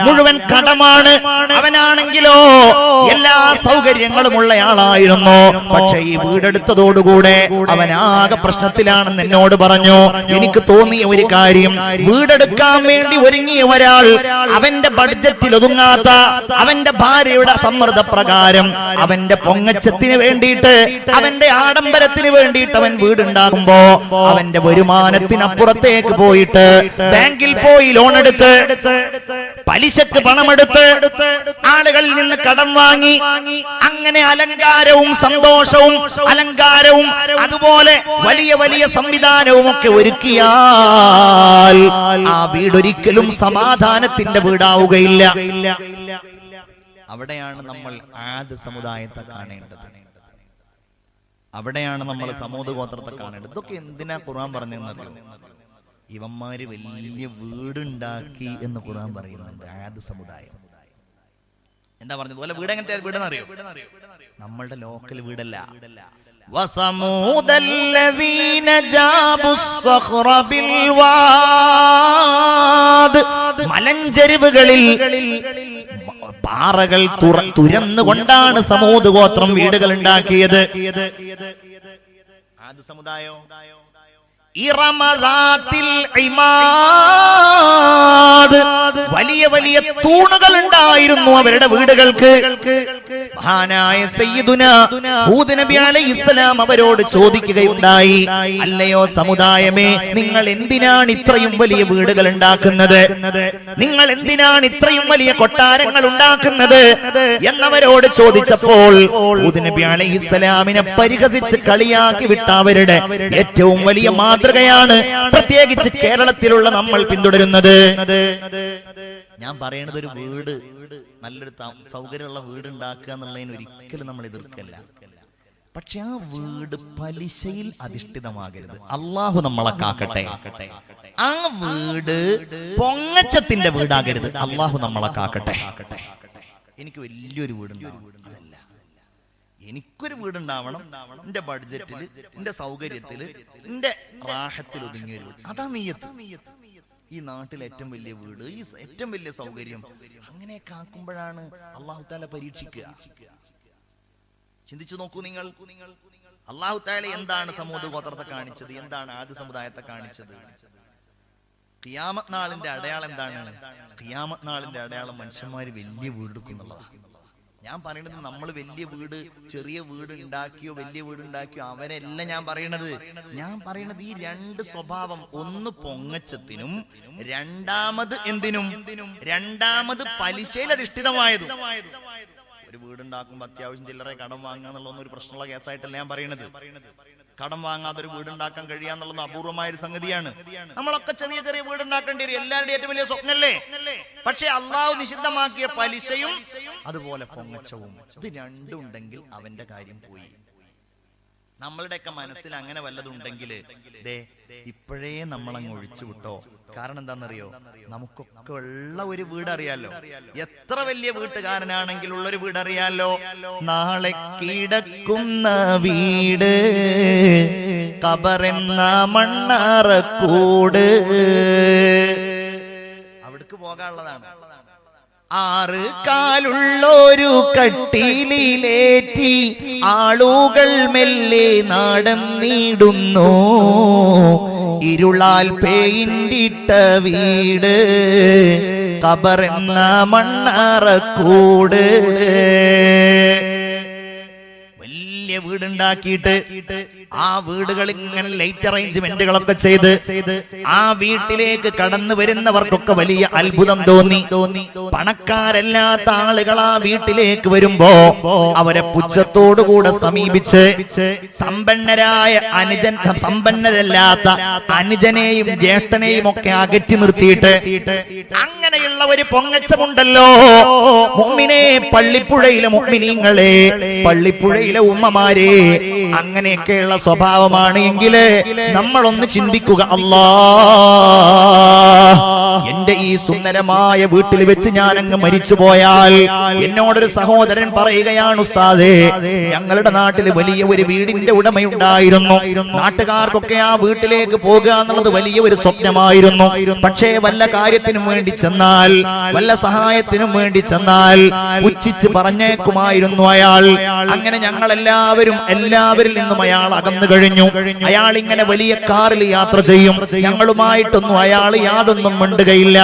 [SPEAKER 1] മുഴുവൻ കടമാണ്. അവനാണെങ്കിലോ എല്ലാ സൗകര്യങ്ങളുമുള്ള ആളായിരുന്നു. പക്ഷെ ഈ വീടെടുത്തതോടുകൂടെ അവനാകെ പ്രശ്നത്തിലാണെന്ന് എന്നോട് പറഞ്ഞു. എനിക്ക് തോന്നിയ ഒരു കാര്യം, വീടെടുക്കാൻ വേണ്ടി ഒരുങ്ങിയ ഒരാൾ അവന്റെ ബഡ്ജറ്റിൽ ഒതുങ്ങാത്ത, അവന്റെ ഭാര്യയുടെ സമ്മർദ്ദപ്രകാരം, അവന്റെ പൊങ്ങച്ചത്തിന് വേണ്ടിയിട്ട്, അവന്റെ ആഡംബരത്തിന് വേണ്ടിയിട്ട് അവൻ വീടുണ്ടാകുമ്പോ അവന്റെ വരുമാനത്തിനപ്പുറത്തേക്ക് പോയിട്ട് ബാങ്കിൽ പോയി ലോൺ എടുത്ത്, പലിശക്ക് പണമെടുത്ത്, ആളുകളിൽ നിന്ന് കടം വാങ്ങി, അങ്ങനെ അലങ്കാരവും സന്തോഷവും അലങ്കാരവും അതുപോലെ വലിയ വലിയ സംവിധാനവും ഒക്കെ ഒരുക്കിയാൽ ആ വീടൊരിക്കലും സമാധാനത്തിന്റെ വീടാവുകയില്ല. അവിടെയാണ് നമ്മൾ ആദ് സമുദായത്തെ കാണേണ്ടത്. അവിടെയാണ് നമ്മൾ സമൂദ് ഗോത്രത്തെ കാണേണ്ടത്. ഇതൊക്കെ എന്തിനാ ഖുർആൻ പറഞ്ഞതെന്നറിയോ? ഇവന്മാര് വലിയ വീടുണ്ടാക്കി എന്ന് ഖുർആൻ പറയുന്നുണ്ട്. ആദ് സമുദായം എന്താ പറഞ്ഞത്? പോലെ വീട് എങ്ങനത്തെ വീടെന്നറിയോ? നമ്മളുടെ ലോക്കൽ വീടല്ല. വസമൂദല്ലദീന ജാബുസ്സഖറ ബിൽവാദ്, മലഞ്ചെരിവുകളിൽ പാറകൾ തുരന്നുകൊണ്ടാണ് സമൂദ് ഗോത്രം വീടുകൾ ഉണ്ടാക്കിയത്. ആദ് സമുദായം ഇറമദാത്തിൽ ഇമാദ്, വലിയ വലിയ തൂണുകൾ ഉണ്ടായിരുന്നു അവരുടെ വീടുകൾക്ക്. മഹാനായ സയ്യിദുനാ ഹൂദ് നബി അലൈഹിസ്സലാം അവരോട് ചോദിക്കുകയുണ്ടായി, അല്ലയോ സമുദായമേ, നിങ്ങൾ എന്തിനാണ് ഇത്രയും വലിയ വീടുകൾ ഉണ്ടാക്കുന്നത്? നിങ്ങൾ എന്തിനാണ് ഇത്രയും വലിയ കൊട്ടാരങ്ങൾ ഉണ്ടാക്കുന്നത് എന്നവരോട് ചോദിച്ചപ്പോൾ ഹൂദ് നബി അലൈഹിസ്സലാമിനെ പരിഹസിച്ച് കളിയാക്കി വിട്ട അവരുടെ ഏറ്റവും വലിയ മാതൃകയാണ് പ്രത്യേകിച്ച് കേരളത്തിലുള്ള നമ്മൾ പിന്തുടരുന്നത്. ഞാൻ പറയണത്, ഒരു വീട്, നല്ലൊരു സൗകര്യമുള്ള വീട് ഉണ്ടാക്കുക എന്നുള്ളതിന് ഒരിക്കലും നമ്മൾ എതിർക്കല്ല. പക്ഷെ ആ വീട് പലിശയിൽ അധിഷ്ഠിതമാകരുത്. അള്ളാഹു നമ്മളെ കാക്കട്ടെ. ആ വീട് പൊങ്ങച്ചത്തിന്റെ വീടാകരുത്. അള്ളാഹു നമ്മളെ കാക്കട്ടെ. എനിക്ക് വലിയൊരു വീടുണ്ടാവണം, അതല്ല, എനിക്കൊരു വീടുണ്ടാവണം എന്റെ ബഡ്ജറ്റില്, എന്റെ സൗകര്യത്തില്, എന്റെ റാഹത്തിൽ ഒതുങ്ങിയ ഒരു വീട്. അതാ നിയ്യത്ത്. ഈ നാട്ടിൽ ഏറ്റവും വലിയ വീട്, ഈ ഏറ്റവും വലിയ സൗകര്യം, അങ്ങനെയൊക്കെ ആക്കുമ്പോഴാണ് അള്ളാഹു തആല പരീക്ഷിക്കുക. ചിന്തിച്ചു നോക്കൂ നിങ്ങൾ. അള്ളാഹു തആല എന്താണ് സമൂദ് ഗോത്രത്തെ കാണിച്ചത്? എന്താണ് ആദ് സമുദായത്തെ കാണിച്ചത്? ഖിയാമത്ത് നാളിന്റെ അടയാളം എന്താണ്? ഖിയാമത്ത് നാളിന്റെ അടയാളം മനുഷ്യന്മാര് വലിയ വീടെടുക്കുന്നുള്ളതാണ്. ഞാൻ പറയുന്നത്, നമ്മൾ വലിയ വീട്, ചെറിയ വീട് ഉണ്ടാക്കിയോ വലിയ വീട് ഉണ്ടാക്കിയോ അവരല്ല ഞാൻ പറയണത്. ഞാൻ പറയണത് ഈ രണ്ട് സ്വഭാവം, ഒന്ന് പൊങ്ങച്ചത്തിനും രണ്ടാമത് എന്തിനും, രണ്ടാമത് പലിശയിൽ അധിഷ്ഠിതമായതും. ഒരു വീടുണ്ടാക്കുമ്പോ അത്യാവശ്യം ചില്ലറെ കടം വാങ്ങുക എന്നുള്ളതൊന്നും ഒരു പ്രശ്നമുള്ള കേസായിട്ടല്ല ഞാൻ പറയണത്. കടം വാങ്ങാതെ ഒരു വീടുണ്ടാക്കാൻ കഴിയാന്നുള്ളത് അപൂർവമായ ഒരു സംഗതിയാണ്. നമ്മളൊക്കെ ചെറിയ ചെറിയ വീടുണ്ടാക്കേണ്ടി വരും, എല്ലാവരുടെയും ഏറ്റവും വലിയ സ്വപ്നല്ലേ. പക്ഷെ അള്ളാഹു നിഷിദ്ധമാക്കിയ പലിശയും അതുപോലെ പൊങ്ങച്ചവും, ഇത് രണ്ടും ഉണ്ടെങ്കിൽ അവന്റെ കാര്യം പോയി. നമ്മളുടെയൊക്കെ മനസ്സിൽ അങ്ങനെ വല്ലതുണ്ടെങ്കിൽ ഇപ്പോഴേ നമ്മളങ്ങ് ഒഴിച്ചു വിട്ടോ. കാരണം എന്താണെന്നറിയോ? നമുക്കൊക്കെ ഉള്ള ഒരു വീട് അറിയാലോ. എത്ര വലിയ വീട്ടുകാരനാണെങ്കിൽ ഉള്ളൊരു വീട് അറിയാലോ. നാളെ കിടക്കുന്ന വീട്, ഖബറെന്ന മണ്ണാറക്കൂട്, അവിടേക്ക് പോകാനുള്ളതാണ്. 6 കാലുള്ളൊരു കട്ടിലേറ്റി ആളുകൾ മെല്ലെ നടന്നിടുന്നു. ഇരുളാൽ പെയിന്റിട്ട വീട്, ഖബറെന്ന മണ്ണാറക്കൂട്. വലിയ വീടുണ്ടാക്കിയിട്ട് ആ വീടുകൾ ഇങ്ങനെ ലൈറ്റ് അറേഞ്ച്മെന്റുകളൊക്കെ ചെയ്ത് ആ വീട്ടിലേക്ക് കടന്നു വരുന്നവർക്കൊക്കെ വലിയ അത്ഭുതം തോന്നി. പണക്കാരല്ലാത്ത ആളുകൾ ആ വീട്ടിലേക്ക് വരുമ്പോ അവരെ പുച്ഛത്തോടുകൂടെ സമീപിച്ച് സമ്പന്നരായ സമ്പന്നരല്ലാത്ത അനുജനെയും ജ്യേഷ്ഠനെയും ഒക്കെ അകറ്റി നിർത്തിയിട്ട് അങ്ങനെയുള്ള ഒരു പൊങ്ങച്ചമുണ്ടല്ലോ. മുഅ്മിനേ, പള്ളിപ്പുഴയിലെ മുഅ്മിനീങ്ങളെ, പള്ളിപ്പുഴയിലെ ഉമ്മമാരെ, അങ്ങനെയൊക്കെയുള്ള സ്വഭാവമാണ് എങ്കിൽ നമ്മളൊന്ന് ചിന്തിക്കുക. അല്ലാഹ്, എന്റെ ഈ സുന്ദരമായ വീട്ടിൽ വെച്ച് ഞാൻ അങ്ങ് മരിച്ചു പോയാൽ എന്നോടൊരു സഹോദരൻ പറയുകയാണ്, ഉസ്താദേ, ഞങ്ങളുടെ നാട്ടിൽ വലിയ ഒരു വീടിന്റെ ഉടമയുണ്ടായിരുന്നു. നാട്ടുകാർക്കൊക്കെ ആ വീട്ടിലേക്ക് പോകുക എന്നുള്ളത് വലിയ ഒരു സ്വപ്നമായിരുന്നു. പക്ഷേ വല്ല കാര്യത്തിനും വേണ്ടി ചെന്നാൽ, വല്ല സഹായത്തിനും വേണ്ടി ചെന്നാൽ പുച്ഛിച്ച് പറഞ്ഞേക്കുമായിരുന്നു അയാൾ. അങ്ങനെ ഞങ്ങൾ എല്ലാവരിൽ നിന്നും അയാൾ അകന്നു കഴിഞ്ഞു. അയാൾ ഇങ്ങനെ വലിയ കാറിൽ യാത്ര ചെയ്യും. ഞങ്ങളുമായിട്ടൊന്നും അയാൾ യാതൊന്നും മിണ്ടുകയില്ല.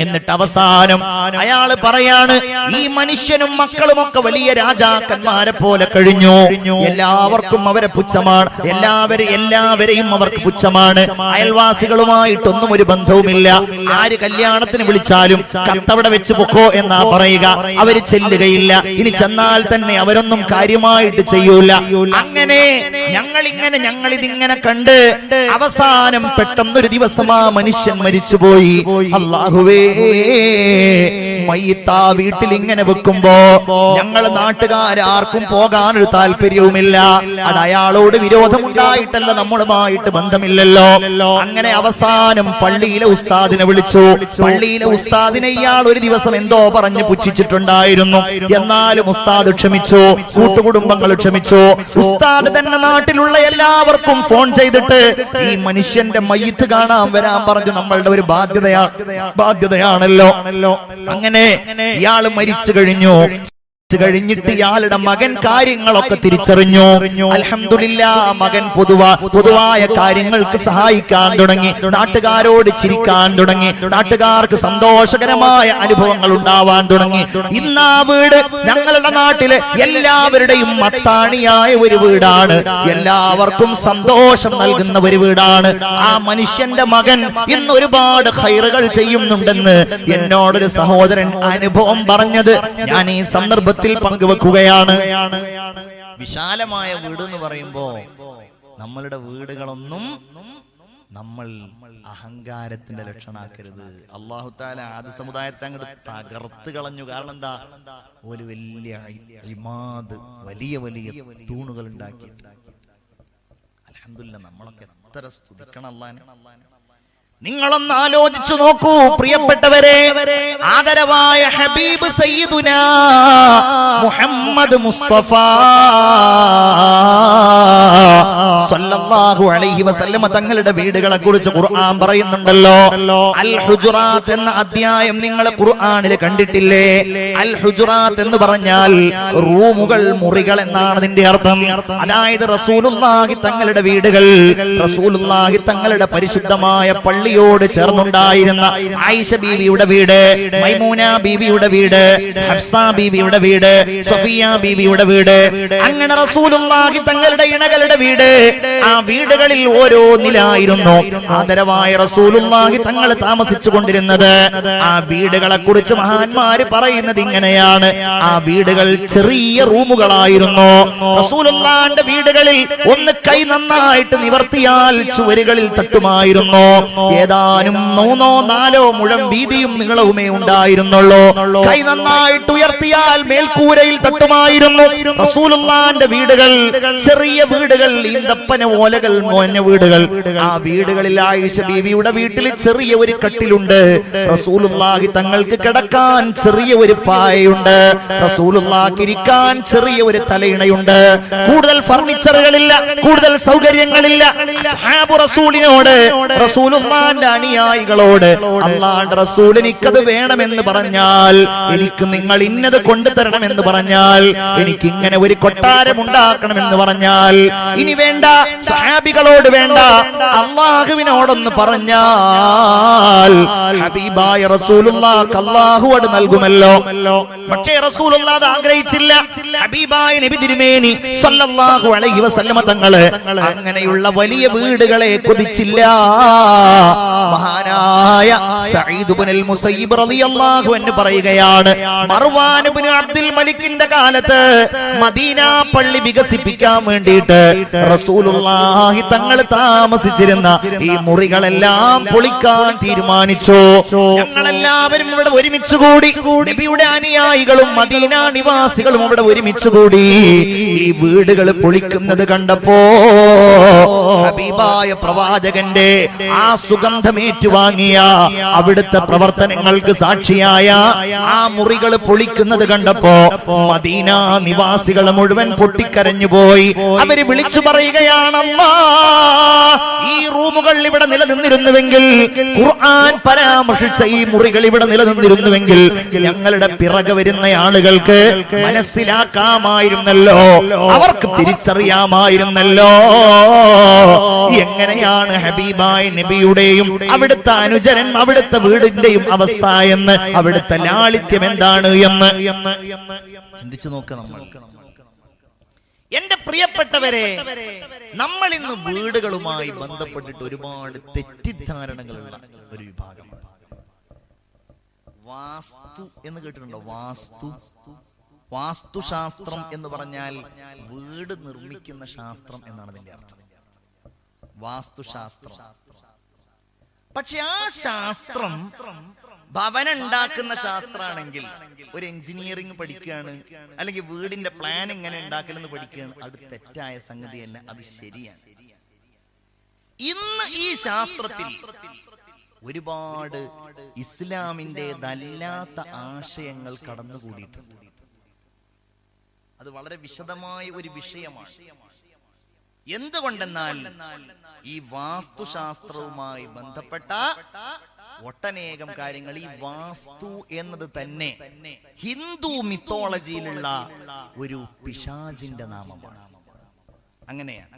[SPEAKER 1] എന്നിട്ട് അവസാനം അയാൾ പറയാണ്, ഈ മനുഷ്യനും മക്കളും ഒക്കെ വലിയ രാജാക്കന്മാരെ പോലെ കഴിഞ്ഞു. എല്ലാവർക്കും അവരെ പുച്ഛമാണ്, എല്ലാവരെയും അവർക്ക് പുച്ഛമാണ്. അയൽവാസികളുമായിട്ടൊന്നും ഒരു ബന്ധവുമില്ല. ആര് കല്യാണത്തിന് വിളിച്ചാലും കത്തവിടെ വെച്ച് പൊക്കോ എന്നാ പറയുക. അവര് ചെല്ലുകയില്ല. ഇനി ചെന്നാൽ തന്നെ അവരൊന്നും കാര്യമായിട്ട് ചെയ്യൂല. അങ്ങനെ ഞങ്ങളിതിങ്ങനെ കണ്ട് അവസാനം പെട്ടെന്നൊരു ദിവസം ആ മനുഷ്യൻ മരിച്ചുപോയി. അല്ലാഹുവേ, മയ്യിത്ത് ആ വീട്ടിൽ ഇങ്ങനെ വെക്കുമ്പോ ഞങ്ങൾ നാട്ടുകാർക്കും പോകാനൊരു താല്പര്യവുമില്ല. അത് അയാളോട് വിരോധമുണ്ടായിട്ടല്ല, നമ്മളുമായിട്ട് ബന്ധമില്ലല്ലോ. അങ്ങനെ അവസാനം പള്ളിയിലെ ഉസ്താദിനെ വിളിച്ചു. പള്ളിയിലെ ഉസ്താദിനെ ഇയാൾ ഒരു ദിവസം എന്തോ പറഞ്ഞ് പുച്ഛിച്ചിട്ടുണ്ടായിരുന്നു. എന്നാലും ഉസ്താദ് ക്ഷമിച്ചു, കൂട്ടുകുടുംബങ്ങൾ ക്ഷമിച്ചു. ഉസ്താദ് തന്നെ നാട്ടിലുള്ള എല്ലാവർക്കും ഫോൺ ചെയ്തിട്ട് ഈ മനുഷ്യന്റെ മയ്യിത്ത് കാണാൻ വരാൻ പറഞ്ഞു. നമ്മളുടെ ഒരു ബാധ്യതയാണല്ലോ. അങ്ങനെ ഇയാള് മരിച്ചു കഴിഞ്ഞിട്ട് ഇയാളുടെ മകൻ കാര്യങ്ങളൊക്കെ തിരിച്ചറിഞ്ഞു. അൽഹംദുലില്ലാഹ്, മകൻ പൊതുവായ കാര്യങ്ങൾക്ക് സഹായിക്കാൻ തുടങ്ങി. നാട്ടുകാരോട് ചിരിക്കാൻ തുടങ്ങി. നാട്ടുകാർക്ക് സന്തോഷകരമായ അനുഭവങ്ങൾ ഉണ്ടാവാൻ തുടങ്ങി. ഇന്ന് ആ വീട് ഞങ്ങളുടെ നാട്ടിലെ എല്ലാവരുടെയും മത്താണിയായ ഒരു വീടാണ്. എല്ലാവർക്കും സന്തോഷം നൽകുന്ന ഒരു വീടാണ്. ആ മനുഷ്യന്റെ മകൻ ഇന്ന് ഒരുപാട് ഖൈറുകൾ ചെയ്യുന്നുണ്ടെന്ന് എന്നോടൊരു സഹോദരൻ അനുഭവം പറഞ്ഞത് ഞാൻ ഈ സന്ദർഭത്തിൽ പങ്കുവെക്കുകയാണ്. വിശാലമായ വീട് എന്ന് പറയുമ്പോ നമ്മളുടെ വീടുകളൊന്നും നമ്മൾ അഹങ്കാരത്തിന്റെ ലക്ഷണാക്കരുത്. അല്ലാഹു തആല ആദി സമുദായത്തെ അങ്ങോട്ട് തകർത്ത് കളഞ്ഞു. കാരണം എന്താ? ഒരു വലിയ ഇമാദ്, വലിയ തൂണുകൾ ഉണ്ടാക്കി. അൽഹംദുലില്ലാഹ്, നമ്മളൊക്കെ എത്ര സ്തുതിക്കണം അല്ലാഹനെ. നിങ്ങളൊന്ന് ആലോചിച്ചു നോക്കൂ പ്രിയപ്പെട്ടവരെ. ആദരവായ ഹബീബ് സയ്യിദുനാ മുഹമ്മദ് മുസ്തഫ സല്ലല്ലാഹു അലൈഹി വസല്ലമ തങ്ങളുടെ വീടുകളെ കുറിച്ച് ഖുർആൻ പറയുന്നുണ്ടല്ലോ. അൽ ഹുജറാത്ത് എന്ന അധ്യായം നിങ്ങൾ ഖുർആനിൽ കണ്ടിട്ടില്ലേ? അൽ ഹുജറാത്ത് എന്ന് പറഞ്ഞാൽ റൂമുകൾ, മുറികൾ എന്നാണ് അതിന്റെ അർത്ഥം. അതായത് റസൂലുള്ളാഹി തങ്ങളുടെ വീടുകൾ, റസൂലുള്ളാഹി തങ്ങളുടെ പരിശുദ്ധമായ പള്ളിയോട് ചേർന്നുണ്ടായിരുന്ന ആയിഷ ബീവിയുടെ വീട്, മൈമൂന ബീവിയുടെ വീട്, ഹഫ്സ ബീവിയുടെ വീട്, സഫിയ ബീവിയുടെ വീട്, അങ്ങനെ റസൂലുള്ളാഹി തങ്ങളുടെ ഇണകളുടെ വീട്. ആ വീടുകളിൽ ഓരോന്നിലായിരുന്നു ആദരവായ റസൂലുള്ളാഹി തങ്ങൾ താമസിച്ചു കൊണ്ടിരുന്നത്. ആ വീടുകളെ കുറിച്ച് മഹാന്മാര് പറയുന്നത് ഇങ്ങനെയാണ്. ആ വീടുകൾ ചെറിയ റൂമുകളായിരുന്നു. റസൂലുള്ളാഹിന്റെ വീടുകളിൽ ഒന്ന് കൈ നന്നായിട്ട് നിവർത്തിയാൽ ചുവരുകളിൽ തട്ടുമായിരുന്നു. ഏതാനും 3-4 മുഴം വീതിയും നീളവുമേ ഉണ്ടായിരുന്നുള്ളൂ. കൈ നന്നായിട്ട് ഉയർത്തിയാൽ മേൽക്കൂരയിൽ തട്ടുമായിരുന്നു. റസൂലുള്ളാഹിന്റെ വീടുകൾ ചെറിയ വീടുകൾ, ഈന്തപ്പന ഓലകൾ മോഞ്ഞ വീടുകൾ. ആ വീടുകളിൽ ആയിഷ ബീവിയുടെ വീട്ടിൽ ചെറിയ ഒരു കട്ടിലുണ്ട്. റസൂലുള്ളാഹി തങ്ങൾക്ക് കിടക്കാൻ ചെറിയ ഒരു പായയുണ്ട്. റസൂലുള്ളാഹിക്ക് ഇരിക്കാൻ ചെറിയ ഒരു തലയിണയുണ്ട്. കൂടുതൽ ഫർണിച്ചറുകളില്ല, കൂടുതൽ സൗകര്യങ്ങളില്ല. സഹാബ റസൂലിനോട്, റസൂലുള്ളാഹിന്റെ അനുയായികളോട്, അല്ലാഹുവിന്റെ റസൂൽ എനിക്കത് വേണമെന്ന് പറഞ്ഞാൽ, എനിക്ക് നിങ്ങൾ ഇന്നത് കൊണ്ടുതരണമെന്ന് പറഞ്ഞാൽ, എനിക്ക് ഇങ്ങനെ ഒരു കൊട്ടാരം ഉണ്ടാക്കണമെന്ന് പറഞ്ഞാൽ, ഇനി വേണ്ട സഹാബികളോട് വേണ്ട, അള്ളാഹുവിനോടൊന്ന് പറഞ്ഞാൽ ഹബീബായ റസൂലുള്ളാഹിക്ക് അല്ലാഹു അത് നൽകുമല്ലോ. പക്ഷേ റസൂലുള്ളാഹി അത് ആഗ്രഹിച്ചില്ല. ഹബീബായ നബി തിരുമേനി സല്ലല്ലാഹു അലൈഹി വസല്ലമ തങ്ങള് അങ്ങനെയുള്ള വലിയ വീടുകളെ കൊതിച്ചില്ല. മഹാനായ സഈദ് ഇബ്നുൽ മുസയ്യിബ് റളിയല്ലാഹു അൻഹു പറയുകയാണ്, മർവാൻ ഇബ്നു അബ്ദുൽ മലിക്കിന്റെ കാലത്ത് മദീന പള്ളി വികസിപ്പിക്കാൻ വേണ്ടിയിട്ട് റസൂലുള്ളാഹി തങ്ങൾ താമസിച്ചിരുന്ന ഈ മുറികളെല്ലാം പൊളിക്കാൻ തീരുമാനിച്ചു. ഞങ്ങളെല്ലാവരും ഇവിടെ ഒരുമിച്ച് കൂടി, നബിയുടെ അനുയായികളും മദീന നിവാസികളും ഇവിടെ ഒരുമിച്ച് കൂടി ഈ വീടുകൾ പൊളിക്കുന്നത് കണ്ടപ്പോ ഹബീബായ പ്രവാചകന്റെ ആ സുഗന്ധമേറ്റുവാങ്ങിയ അവിടുത്തെ പ്രവർത്തനങ്ങൾക്ക് സാക്ഷിയായ ആ മുറികൾ പൊളിക്കുന്നത് കണ്ടപ്പോ മദീന നിവാസികൾ മുഴുവൻ പൊട്ടിക്കരഞ്ഞു പോയി. അവര് വിളിച്ചു പറയുകയാണ്, അല്ലാഹ്, ഈ റൂമുകൾ ഇവിടെ നിലനിന്നിരുന്നുവെങ്കിൽ, ഖുർആൻ പരാമർശിച്ച ഈ മുറികൾ ഇവിടെ നിലനിന്നിരുന്നുവെങ്കിൽ ഞങ്ങളുടെ പിറകെ വരുന്ന ആളുകൾക്ക് മനസ്സിലാക്കാമായിരുന്നല്ലോ, അവർക്ക് തിരിച്ചറിയാമായിരുന്നല്ലോ എങ്ങനെയാണ് ഹബീബായ നബിയുടെയും അവിടുത്തെ അനുചരൻ അവിടുത്തെ വീടിന്റെയും അവസ്ഥ എന്ന്, അവിടുത്തെ ലാളിത്യം എന്താണ് എന്ന് ചിന്തിച്ചു നോക്കുക. നമ്മൾ എന്റെ പ്രിയപ്പെട്ടവരെ, നമ്മൾ ഇന്ന് വീടുകളുമായി ബന്ധപ്പെട്ടിട്ട് ഒരുപാട് തെറ്റിദ്ധാരണകളുള്ള ഒരു വിഭാഗമാണ്. വാസ്തു എന്ന് കേട്ടിട്ടുണ്ടോ? വാസ്തുശാസ്ത്രം എന്ന് പറഞ്ഞാൽ വീട് നിർമ്മിക്കുന്ന ശാസ്ത്രം എന്നാണ് അതിന്റെ അർത്ഥം, വാസ്തുശാസ്ത്രം. പക്ഷെ ആ ശാസ്ത്രം ഭവനം ഉണ്ടാക്കുന്ന ശാസ്ത്രമാണെങ്കിൽ, ഒരു എഞ്ചിനീയറിംഗ് പഠിക്കുകയാണ് അല്ലെങ്കിൽ വീടിന്റെ പ്ലാൻ എങ്ങനെ ഉണ്ടാക്കലെന്ന് പഠിക്കുകയാണ്, അത് തെറ്റായ സംഗതിയല്ല, അത് ശരിയാണ്. ഇന്ന് ഈ ശാസ്ത്രത്തിൽ ഒരുപാട് ഇസ്ലാമിൻ്റെതല്ലാത്ത ആശയങ്ങൾ കടന്നുകൂടിയിട്ടുണ്ട്. അത് വളരെ വിശദമായ ഒരു വിഷയമാണ്. എന്തുകൊണ്ടെന്നാൽ ഈ വാസ്തുശാസ്ത്രവുമായി ബന്ധപ്പെട്ട ഒട്ടനേകം കാര്യങ്ങൾ, ഈ വാസ്തു എന്നത് തന്നെ ഹിന്ദു മിത്തോളജിയിലുള്ള ഒരു പിശാചിന്റെ നാമമാണ്. അങ്ങനെയാണ്.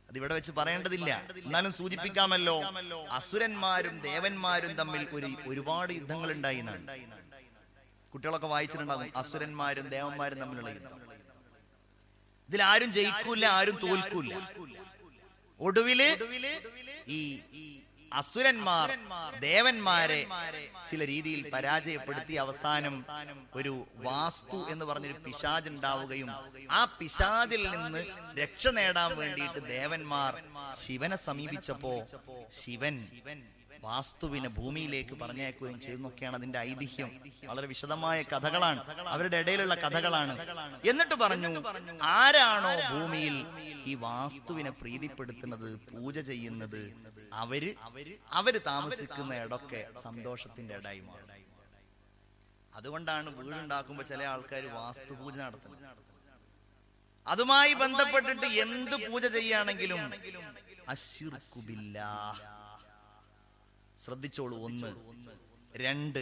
[SPEAKER 1] അതിവിടെ വെച്ച് പറയേണ്ടതില്ല, എന്നാലും സൂചിപ്പിക്കാമല്ലോ. അസുരന്മാരും ദേവന്മാരും തമ്മിൽ ഒരുപാട് യുദ്ധങ്ങൾ ഉണ്ടായി എന്നാണ് കുട്ടികളൊക്കെ വായിച്ചിട്ടുണ്ടാകും. അസുരന്മാരും ദേവന്മാരും തമ്മിലുള്ള യുദ്ധം. ഇതിൽ ആരും ജയിക്കൂല, ആരും തോൽക്കൂല. ഒടുവില് ഈ അസുരന്മാർ ദേവന്മാരെ ചില രീതിയിൽ പരാജയപ്പെടുത്തി അവസാനം ഒരു വാസ്തു എന്ന് പറഞ്ഞൊരു പിശാച് ഉണ്ടാവുകയും ആ പിശാചിൽ നിന്ന് രക്ഷ നേടാൻ വേണ്ടിയിട്ട് ദേവന്മാർ ശിവനെ സമീപിച്ചപ്പോ ശിവൻ വാസ്തുവിനെ ഭൂമിയിലേക്ക് പറഞ്ഞയക്കുകയും ചെയ്തെന്നൊക്കെയാണ് അതിന്റെ ഐതിഹ്യം. വളരെ വിശദമായ കഥകളാണ്, അവരുടെ ഇടയിലുള്ള കഥകളാണ്. എന്നിട്ട് പറഞ്ഞു, ആരാണോ ഭൂമിയിൽ ഈ വാസ്തുവിനെ പ്രീതിപ്പെടുത്തുന്നത്, പൂജ ചെയ്യുന്നത്, അവര് താമസിക്കുന്ന ഇടമൊക്കെ സന്തോഷത്തിന്റെ ഇടമായി മാറും. അതുകൊണ്ടാണ് വീടുണ്ടാക്കുമ്പോ ചില ആൾക്കാർ വാസ്തുപൂജ നടത്തുന്നത്. അതുമായി ബന്ധപ്പെട്ടിട്ട് എന്ത് പൂജ ചെയ്യുകയാണെങ്കിലും അശ്ശിർക്കു ബില്ലാഹ്. ശ്രദ്ധിച്ചോളൂ. 1, 2,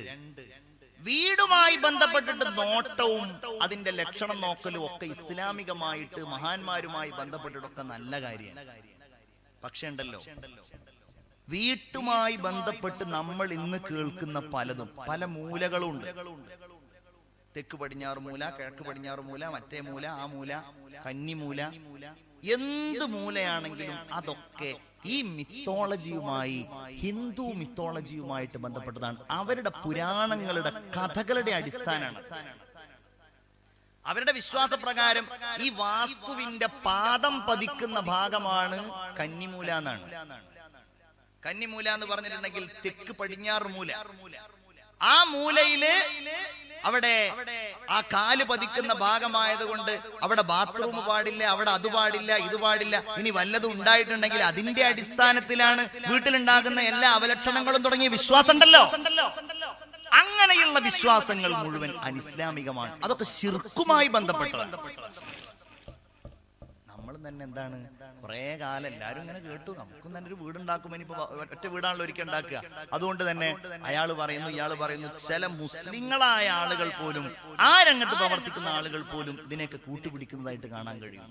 [SPEAKER 1] വീടുമായി ബന്ധപ്പെട്ടിട്ട് നോട്ടവും അതിന്റെ ലക്ഷണം നോക്കലും ഒക്കെ ഇസ്ലാമികമായിട്ട് മഹാന്മാരുമായി ബന്ധപ്പെട്ടിട്ടൊക്കെ നല്ല കാര്യമാണ്. പക്ഷെ ഉണ്ടല്ലോ, വീട്ടുമായി ബന്ധപ്പെട്ട് നമ്മൾ ഇന്ന് കേൾക്കുന്ന പലതും പല മൂലകളുണ്ട്. തെക്ക് പടിഞ്ഞാറ് മൂല, കിഴക്ക് പടിഞ്ഞാറ് മൂല, മറ്റേ മൂല, ആ മൂല, കന്നിമൂല, എന്ത് മൂലയാണെങ്കിലും അതൊക്കെ ഈ മിത്തോളജിയുമായി, ഹിന്ദു മിത്തോളജിയുമായിട്ട് ബന്ധപ്പെട്ടതാണ്. അവരുടെ പുരാണങ്ങളുടെ കഥകളുടെ അടിസ്ഥാനമാണ്. അവരുടെ വിശ്വാസപ്രകാരം ഈ വാസ്തുവിന്റെ പാദം പതിക്കുന്ന ഭാഗമാണ് കന്നിമൂല എന്നാണ്. കന്നിമൂല എന്ന് പറഞ്ഞിട്ടുണ്ടെങ്കിൽ തെക്ക് പടിഞ്ഞാറ് മൂല. ആ മൂലയില് അവിടെ ആ കാല് പതിക്കുന്ന ഭാഗമായത് കൊണ്ട് അവിടെ ബാത്റൂം പാടില്ല, അവിടെ അത് പാടില്ല, ഇത് പാടില്ല. ഇനി വല്ലതും ഉണ്ടായിട്ടുണ്ടെങ്കിൽ അതിന്റെ അടിസ്ഥാനത്തിലാണ് വീട്ടിലുണ്ടാകുന്ന എല്ലാ അവലക്ഷണങ്ങളും തുടങ്ങിയ വിശ്വാസം ഉണ്ടല്ലോ. അങ്ങനെയുള്ള വിശ്വാസങ്ങൾ മുഴുവൻ അനിസ്ലാമികമാണ്. അതൊക്കെ ശിർക്കുമായി ബന്ധപ്പെട്ടതാണ്. നമ്മൾ തന്നെ എന്താണ്, കുറെ കാലം എല്ലാരും ഇങ്ങനെ കേട്ടു, നമുക്കും തന്നെ ഒരു വീടുണ്ടാക്കുമ്പോ ഇനിയിപ്പോ ഒറ്റ വീടാണല്ലോ ഒരിക്കൽ ഉണ്ടാക്കുക. അതുകൊണ്ട് തന്നെ അയാൾ പറയുന്നു, ഇയാൾ പറയുന്നു. ചില മുസ്ലിങ്ങളായ ആളുകൾ പോലും, ആ രംഗത്ത് പ്രവർത്തിക്കുന്ന ആളുകൾ പോലും ഇതിനെയൊക്കെ കൂട്ടുപിടിക്കുന്നതായിട്ട് കാണാൻ കഴിയും.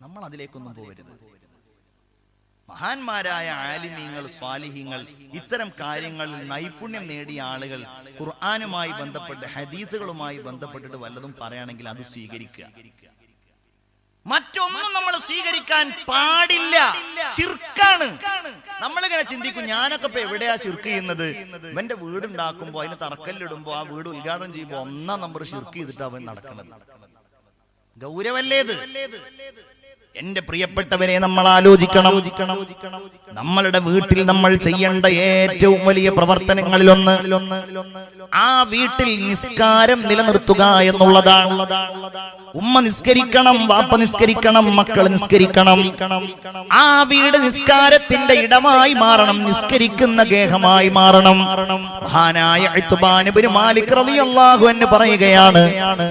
[SPEAKER 1] നമ്മൾ അതിലേക്കൊന്നും പോകരുത്. മഹാന്മാരായ ആലിമീങ്ങൾ, സ്വാലിഹീങ്ങൾ, ഇത്തരം കാര്യങ്ങളിൽ നൈപുണ്യം നേടിയ ആളുകൾ ഖുർആനുമായി ബന്ധപ്പെട്ട് ഹദീസുകളുമായി ബന്ധപ്പെട്ടിട്ട് വല്ലതും പറയുകയാണെങ്കിൽ അത് സ്വീകരിക്കുക. മറ്റൊന്നും നമ്മൾ സ്വീകരിക്കാൻ പാടില്ല. ശിർക്കാണ്. നമ്മളിങ്ങനെ ചിന്തിക്കും, ഞാനൊക്കെ ഇപ്പൊ എവിടെയാ ശിർക്ക് ചെയ്യുന്നത്? ഇവന്റെ വീടുണ്ടാക്കുമ്പോ അതിന് തറക്കല്ലിടുമ്പോ ആ വീട് ഉദ്ഘാടനം ചെയ്യുമ്പോ 1-ാം നമ്പർ ശിർക്ക് ചെയ്തിട്ട് അവൻ നടക്കുന്നത്. ഗൗരവല്ലേത്? എന്റെ പ്രിയപ്പെട്ടവരെ, നമ്മൾ ആലോചിക്കണം. നമ്മളുടെ വീട്ടിൽ നമ്മൾ ചെയ്യേണ്ട ഏറ്റവും വലിയ പ്രവർത്തനങ്ങളിലൊന്ന് ആ വീട്ടിൽ നിസ്കാരം നിലനിർത്തുക എന്നുള്ളതാണ്. ഉമ്മ നിസ്കരിക്കണം, വാപ്പ നിസ്കരിക്കണം, മക്കൾ നിസ്കരിക്കണം. ആ വീട് നിസ്കാരത്തിന്റെ ഇടമായി മാറണം, നിസ്കരിക്കുന്ന ഗേഹമായി മാറണം. മഹാനായ ഇത്ബാൻ ഇബ്നു മാലിക് റളിയല്ലാഹു അൻഹു പറയുകയാണ്,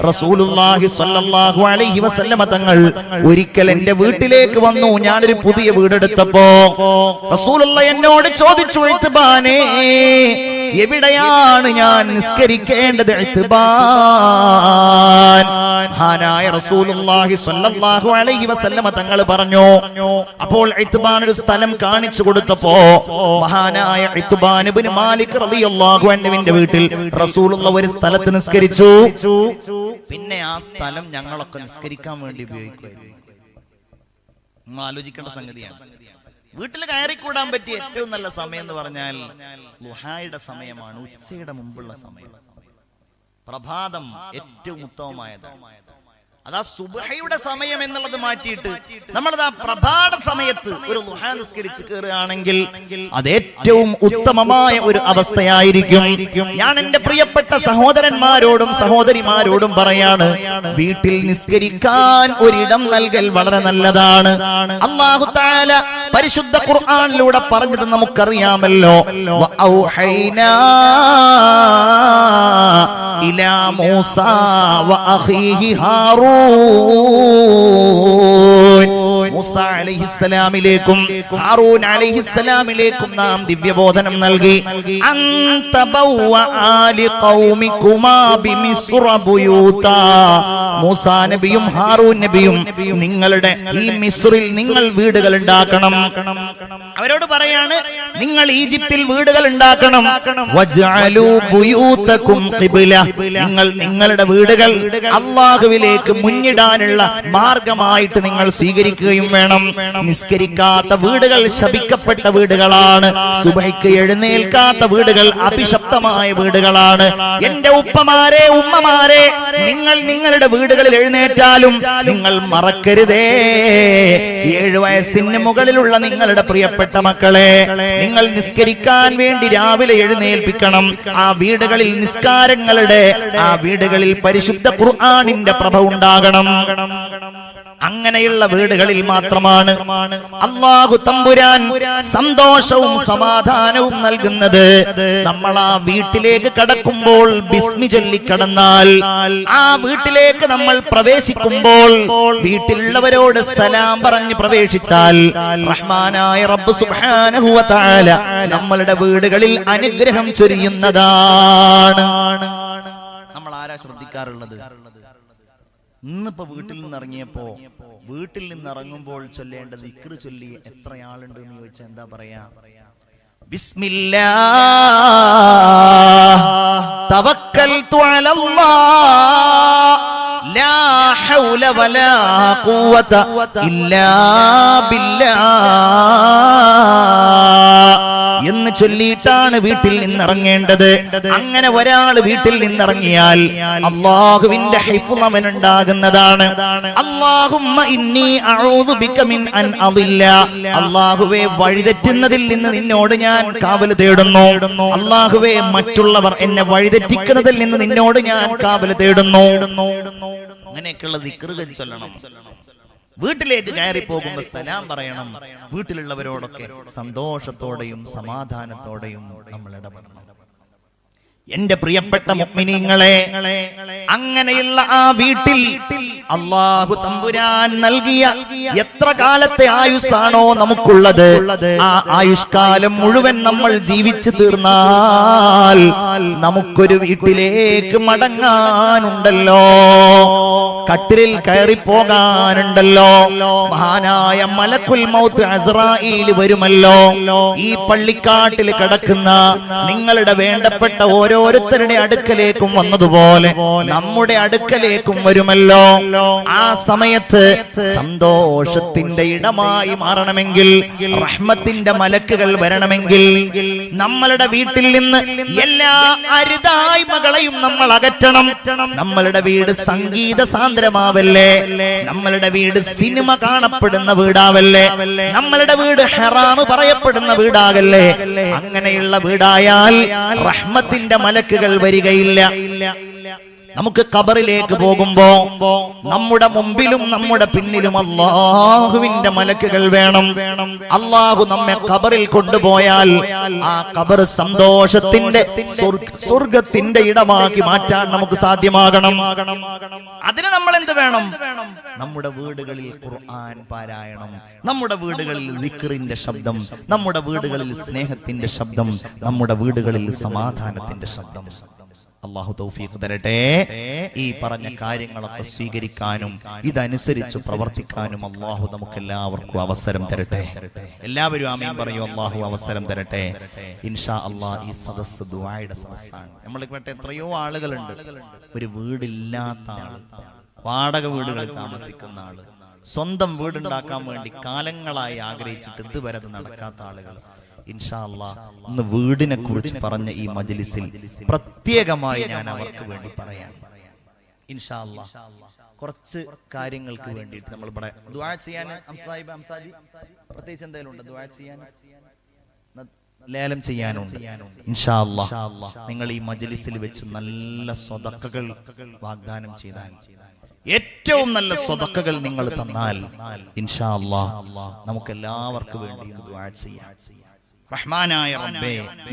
[SPEAKER 1] റസൂലുള്ളാഹി സ്വല്ലല്ലാഹു അലൈഹി വസല്ലമ തങ്ങൾ ഒരിക്കൽ എന്റെ വീട്ടിലേക്ക് വന്നു. ഞാനൊരു പുതിയ വീടെടുത്തപ്പോ റസൂലുള്ളാഹി എന്നോട് ചോദിച്ചു, ഇത്ബാനേ, എവിടെയാണ് ഞാൻ നിസ്കരിക്കേണ്ടത്? ഇത്ബാൻ, മഹാനായ റസൂലുള്ളാഹി സ്വല്ലല്ലാഹു അലൈഹി വസല്ലമ തങ്ങൾ പറഞ്ഞു. അപ്പോൾ ഇത്ബാൻ ഒരു സ്ഥലം കാണിച്ചു കൊടുത്തപ്പോ മഹാനായ ഇത്ബാൻ ഇബ്നു മാലിക് റളിയല്ലാഹു അൻഹുവിന്റെ വീട്ടിൽ റസൂലുള്ളാഹി ഒരു സ്ഥലത്ത് നിസ്കരിച്ചു. പിന്നെ ആ സ്ഥലം ഞങ്ങളൊക്കെ നിസ്കരിക്കാൻ വേണ്ടി ഉപയോഗിക്കുമായിരുന്നു. ആലോചിക്കേണ്ട സംഗതിയാണ്. വീട്ടിൽ കയറിക്കൂടാൻ പറ്റിയ ഏറ്റവും നല്ല സമയം എന്ന് പറഞ്ഞാൽ ളുഹായുടെ സമയമാണ്, ഉച്ചയുടെ മുമ്പുള്ള സമയം. പ്രഭാതം ഏറ്റവും ഉത്തമമായതാണ്. അതാ സുബ്ഹയുടെ സമയം എന്നുള്ളത് മാറ്റിയിട്ട് നമ്മളത് ആ പ്രഭാത സമയത്ത് ഒരു ളുഹാ നിസ്കരിച്ച് കയറുകയാണെങ്കിൽ അത് ഏറ്റവും ഉത്തമമായ ഒരു അവസ്ഥയായിരിക്കും. ഞാൻ എന്റെ പ്രിയപ്പെട്ട സഹോദരന്മാരോടും സഹോദരിമാരോടും പറയാണ്, വീട്ടിൽ നിസ്കരിക്കാൻ ഒരിടം നൽകൽ വളരെ നല്ലതാണ്. അല്ലാഹു തആല പരിശുദ്ധ ഖുർആനിലൂടെ പറഞ്ഞത് നമുക്കറിയാമല്ലോ. വഔഹൈനാ ഇലാ മൂസാ വഅഖീഹി ഹാറൂൻ, മൂസ അലൈഹിസ്സലാമിലേക്കും ഹാറൂൻ അലൈഹിസ്സലാമിലേക്കും നാം ദിവ്യബോധനം നൽകി. മൂസാ നബിയും ഹാറൂൻ നബിയും നിങ്ങളുടെ ഈ മിസ്റിൽ നിങ്ങൾ വീടുകൾ ഉണ്ടാക്കണം. അവരോട് പറയാണ്, നിങ്ങൾ ഈജിപ്തിൽ വീടുകൾ ഉണ്ടാക്കണം. വജ്അലൂ ബുയൂതകും ഖിബ്ല, നിങ്ങൾ നിങ്ങളുടെ വീടുകൾ അല്ലാഹുവിലേക്ക് മുന്നിടാനുള്ള മാർഗമായിട്ട് നിങ്ങൾ സ്വീകരിക്കുകയും വേണം. നിസ്കരിക്കാത്ത വീടുകൾ ശപിക്കപ്പെട്ട വീടുകളാണ്. സുബഹിക്ക് എഴുന്നേൽക്കാത്ത വീടുകൾ അഭിശപ്തമായ വീടുകളാണ്. എന്റെ ഉപ്പമാരെ, ഉമ്മമാരെ, നിങ്ങൾ നിങ്ങളുടെ വീടുകളിൽ എഴുന്നേറ്റാലും നിങ്ങൾ മറക്കരുതേ, 7 വയസ്സിന് മുകളിലുള്ള നിങ്ങളുടെ പ്രിയപ്പെട്ട മക്കളെ നിങ്ങൾ നിസ്കരിക്കാൻ വേണ്ടി രാവിലെ എഴുന്നേൽപ്പിക്കണം. ആ വീടുകളിൽ നിസ്കാരങ്ങളുടെ, ആ വീടുകളിൽ പരിശുദ്ധ ഖുർആനിന്റെ പ്രഭ ഉണ്ടാകണം. അങ്ങനെയുള്ള വീടുകളിൽ മാത്രമാണ് അല്ലാഹു തമ്പുരാൻ സന്തോഷവും സമാധാനവും നൽകുന്നത്. നമ്മൾ ആ വീട്ടിലേക്ക് കടക്കുമ്പോൾ ബിസ്മി ചൊല്ലി കടന്നാൽ, ആ വീട്ടിലേക്ക് നമ്മൾ പ്രവേശിക്കുമ്പോൾ വീട്ടിലുള്ളവരോട് സലാം പറഞ്ഞ് പ്രവേശിച്ചാൽ റഹ്മാനായ റബ്ബ് സുബ്ഹാനഹു വ തആല നമ്മളുടെ വീടുകളിൽ അനുഗ്രഹം ചൊരിയുന്നതാണ്. നമ്മൾ ആരാ ശ്രദ്ധിക്കാറുള്ളത്? ഇന്നിപ്പോ വീട്ടിൽ നിന്നിറങ്ങിയപ്പോ, വീട്ടിൽ നിന്നിറങ്ങുമ്പോൾ ചൊല്ലേണ്ട ദിക്ർ ചൊല്ലി എത്ര ആളുണ്ട് എന്ന് ചോദിച്ചാൽ എന്താ പറയാ? ബിസ്മില്ലാഹ് തവക്കൽതു അലല്ലാഹ് ലാ ഹൗല വലാ ഖുവത ഇല്ലാ ബില്ലാഹ് എന്ന് ചൊല്ലിയിട്ടാണ് വീട്ടിൽ നിന്നിറങ്ങേണ്ടത്. അങ്ങനെ ഒരാൾ വീട്ടിൽ നിന്നിറങ്ങിയാൽ അല്ലാഹുവിന്റെ ഹിഫ്ള് അവനുണ്ടാകുന്നതാണ്. അല്ലാഹുമ്മ ഇന്നി അഊദു ബിക മിൻ അൻ അദില്ല, അല്ലാഹുവേ വഴിതെറ്റുന്നതിൽ നിന്ന് നിന്നോട് ഞാൻ കാവൽ തേടുന്നു. അല്ലാഹുവേ മറ്റുള്ളവർ എന്നെ വഴിതെറ്റിക്കുന്നതിൽ നിന്ന് നിന്നോട് ഞാൻ കാവൽ തേടുന്നു. അങ്ങനെയൊക്കെയുള്ള ദിക്റുകൾ ചൊല്ലണം. വീട്ടിലേക്ക് കയറി പോകുമ്പോൾ സലാം പറയണം. വീട്ടിലുള്ളവരോടൊക്കെ സന്തോഷത്തോടെയും സമാധാനത്തോടെയും നമ്മൾ ഇടപെടണം. എന്റെ പ്രിയപ്പെട്ട മുഅ്മിനീങ്ങളെ, അങ്ങനെയുള്ള ആ വീട്ടിൽ അല്ലാഹു തമ്പുരാൻ നൽകിയ എത്ര കാലത്തെ ആയുസ്സാണോ നമുക്കുള്ളത്, ആ ആയുഷ്കാലം മുഴുവൻ നമ്മൾ ജീവിച്ചു തീർന്നാൽ നമുക്കൊരു വീട്ടിലേക്ക് മടങ്ങാനുണ്ടല്ലോ, കട്ടിലിൽ കയറി പോകാനുണ്ടല്ലോ. മഹാനായ മലക്കുൽ മൗത്ത് അസ്രായീൽ വരുമല്ലോ. ഈ പള്ളിക്കാട്ടിൽ കിടക്കുന്ന നിങ്ങളുടെ വേണ്ടപ്പെട്ട ഓരോരുത്തരുടെ അടുക്കലേക്കും വന്നതുപോലെ നമ്മുടെ അടുക്കലേക്കും വരുമല്ലോ. ആ സമയത്ത് സന്തോഷത്തിന്റെ ഇടമായി മാറണമെങ്കിൽ, റഹ്മത്തിന്റെ മലക്കുകൾ വരണമെങ്കിൽ നമ്മളുടെ വീട്ടിൽ നിന്ന് എല്ലാ അരുതായ്മകളെയും നമ്മൾ അകറ്റണം. നമ്മളുടെ വീട് സംഗീത സാന്ദ്രമാവല്ലേ, നമ്മളുടെ വീട് സിനിമ കാണപ്പെടുന്ന വീടാവല്ലേ, നമ്മളുടെ വീട് ഹറാമ് പറയപ്പെടുന്ന വീടാകല്ലേ. അങ്ങനെയുള്ള വീടായാൽ റഹ്മത്തിന്റെ മലക്കുകൾ വരികയില്ല. നമുക്ക് ഖബറിലേക്ക് പോകുമ്പോ നമ്മുടെ മുമ്പിലും നമ്മുടെ പിന്നിലും അല്ലാഹുവിന്റെ മലക്കുകൾ വേണം. അല്ലാഹു നമ്മെ ഖബറിൽ കൊണ്ടുപോയാൽ ആ ഖബർ സന്തോഷത്തിന്റെ സ്വർഗത്തിന്റെ ഇടമാക്കി മാറ്റാൻ നമുക്ക് സാധ്യമാകണം. അതിന് നമ്മൾ എന്ത് വേണം? നമ്മുടെ വീടുകളിൽ ഖുർആൻ പാരായണം, നമ്മുടെ വീടുകളിൽ ദിക്റിന്റെ ശബ്ദം, നമ്മുടെ വീടുകളിൽ സ്നേഹത്തിന്റെ ശബ്ദം, നമ്മുടെ വീടുകളിൽ സമാധാനത്തിന്റെ ശബ്ദം. അല്ലാഹു തൗഫീഖ് തരട്ടെ. ഈ പറഞ്ഞ കാര്യങ്ങളൊക്കെ സ്വീകരിക്കാനും ഇതനുസരിച്ച് പ്രവർത്തിക്കാനും അല്ലാഹു നമുക്ക് എല്ലാവർക്കും അവസരം തരട്ടെ. എല്ലാവരും ആമീൻ പറയൂ. അല്ലാഹു അവസരം തരട്ടെ. ഇൻഷാ അല്ലാഹ് ഈ സദസ്സ് ദുആയുടെ സദസ്സാണ്. നമ്മളിവിടെ എത്രയോ ആളുകളുണ്ട്, ഒരു വീടില്ലാത്ത ആള്, വാടക വീടുകളിൽ താമസിക്കുന്ന ആള്, സ്വന്തം വീടുണ്ടാക്കാൻ വേണ്ടി കാലങ്ങളായി ആഗ്രഹിച്ചിട്ട് ഇതുവരെ അത് നടക്കാത്ത ആളുകൾ. ഇൻഷാ അല്ലാഹ് ഇന്ന് വീടിനെ കുറിച്ച് പറഞ്ഞ ഈ മജ്ലിസിൽ പ്രത്യേകമായി ഞാൻ അവർക്ക് വേണ്ടി പറയാം. ഇൻഷാ അല്ലാഹ് കുറച്ച് കാര്യങ്ങൾക്ക് വേണ്ടിയിട്ട് നമ്മൾ ഇവിടെ ദുആ ചെയ്യാൻ പ്രത്യേകിച്ച് എന്തെങ്കിലും ഉണ്ട് ദുആ ചെയ്യാൻ, ലേലം ചെയ്യാനുണ്ട്. ഇൻഷാ അല്ലാഹ് നിങ്ങൾ ഈ മജ്ലിസിൽ വെച്ച് നല്ല സ്വതക്കകൾ വാഗ്ദാനം ചെയ്താൽ, ഏറ്റവും നല്ല സ്വതക്കകൾ നിങ്ങൾ തന്നാൽ ഇൻഷാ അല്ലാഹ് നമുക്ക് എല്ലാവർക്കും വേണ്ടി ദുആ ചെയ്യാം. റഹ്മാനായ റബ്ബേ,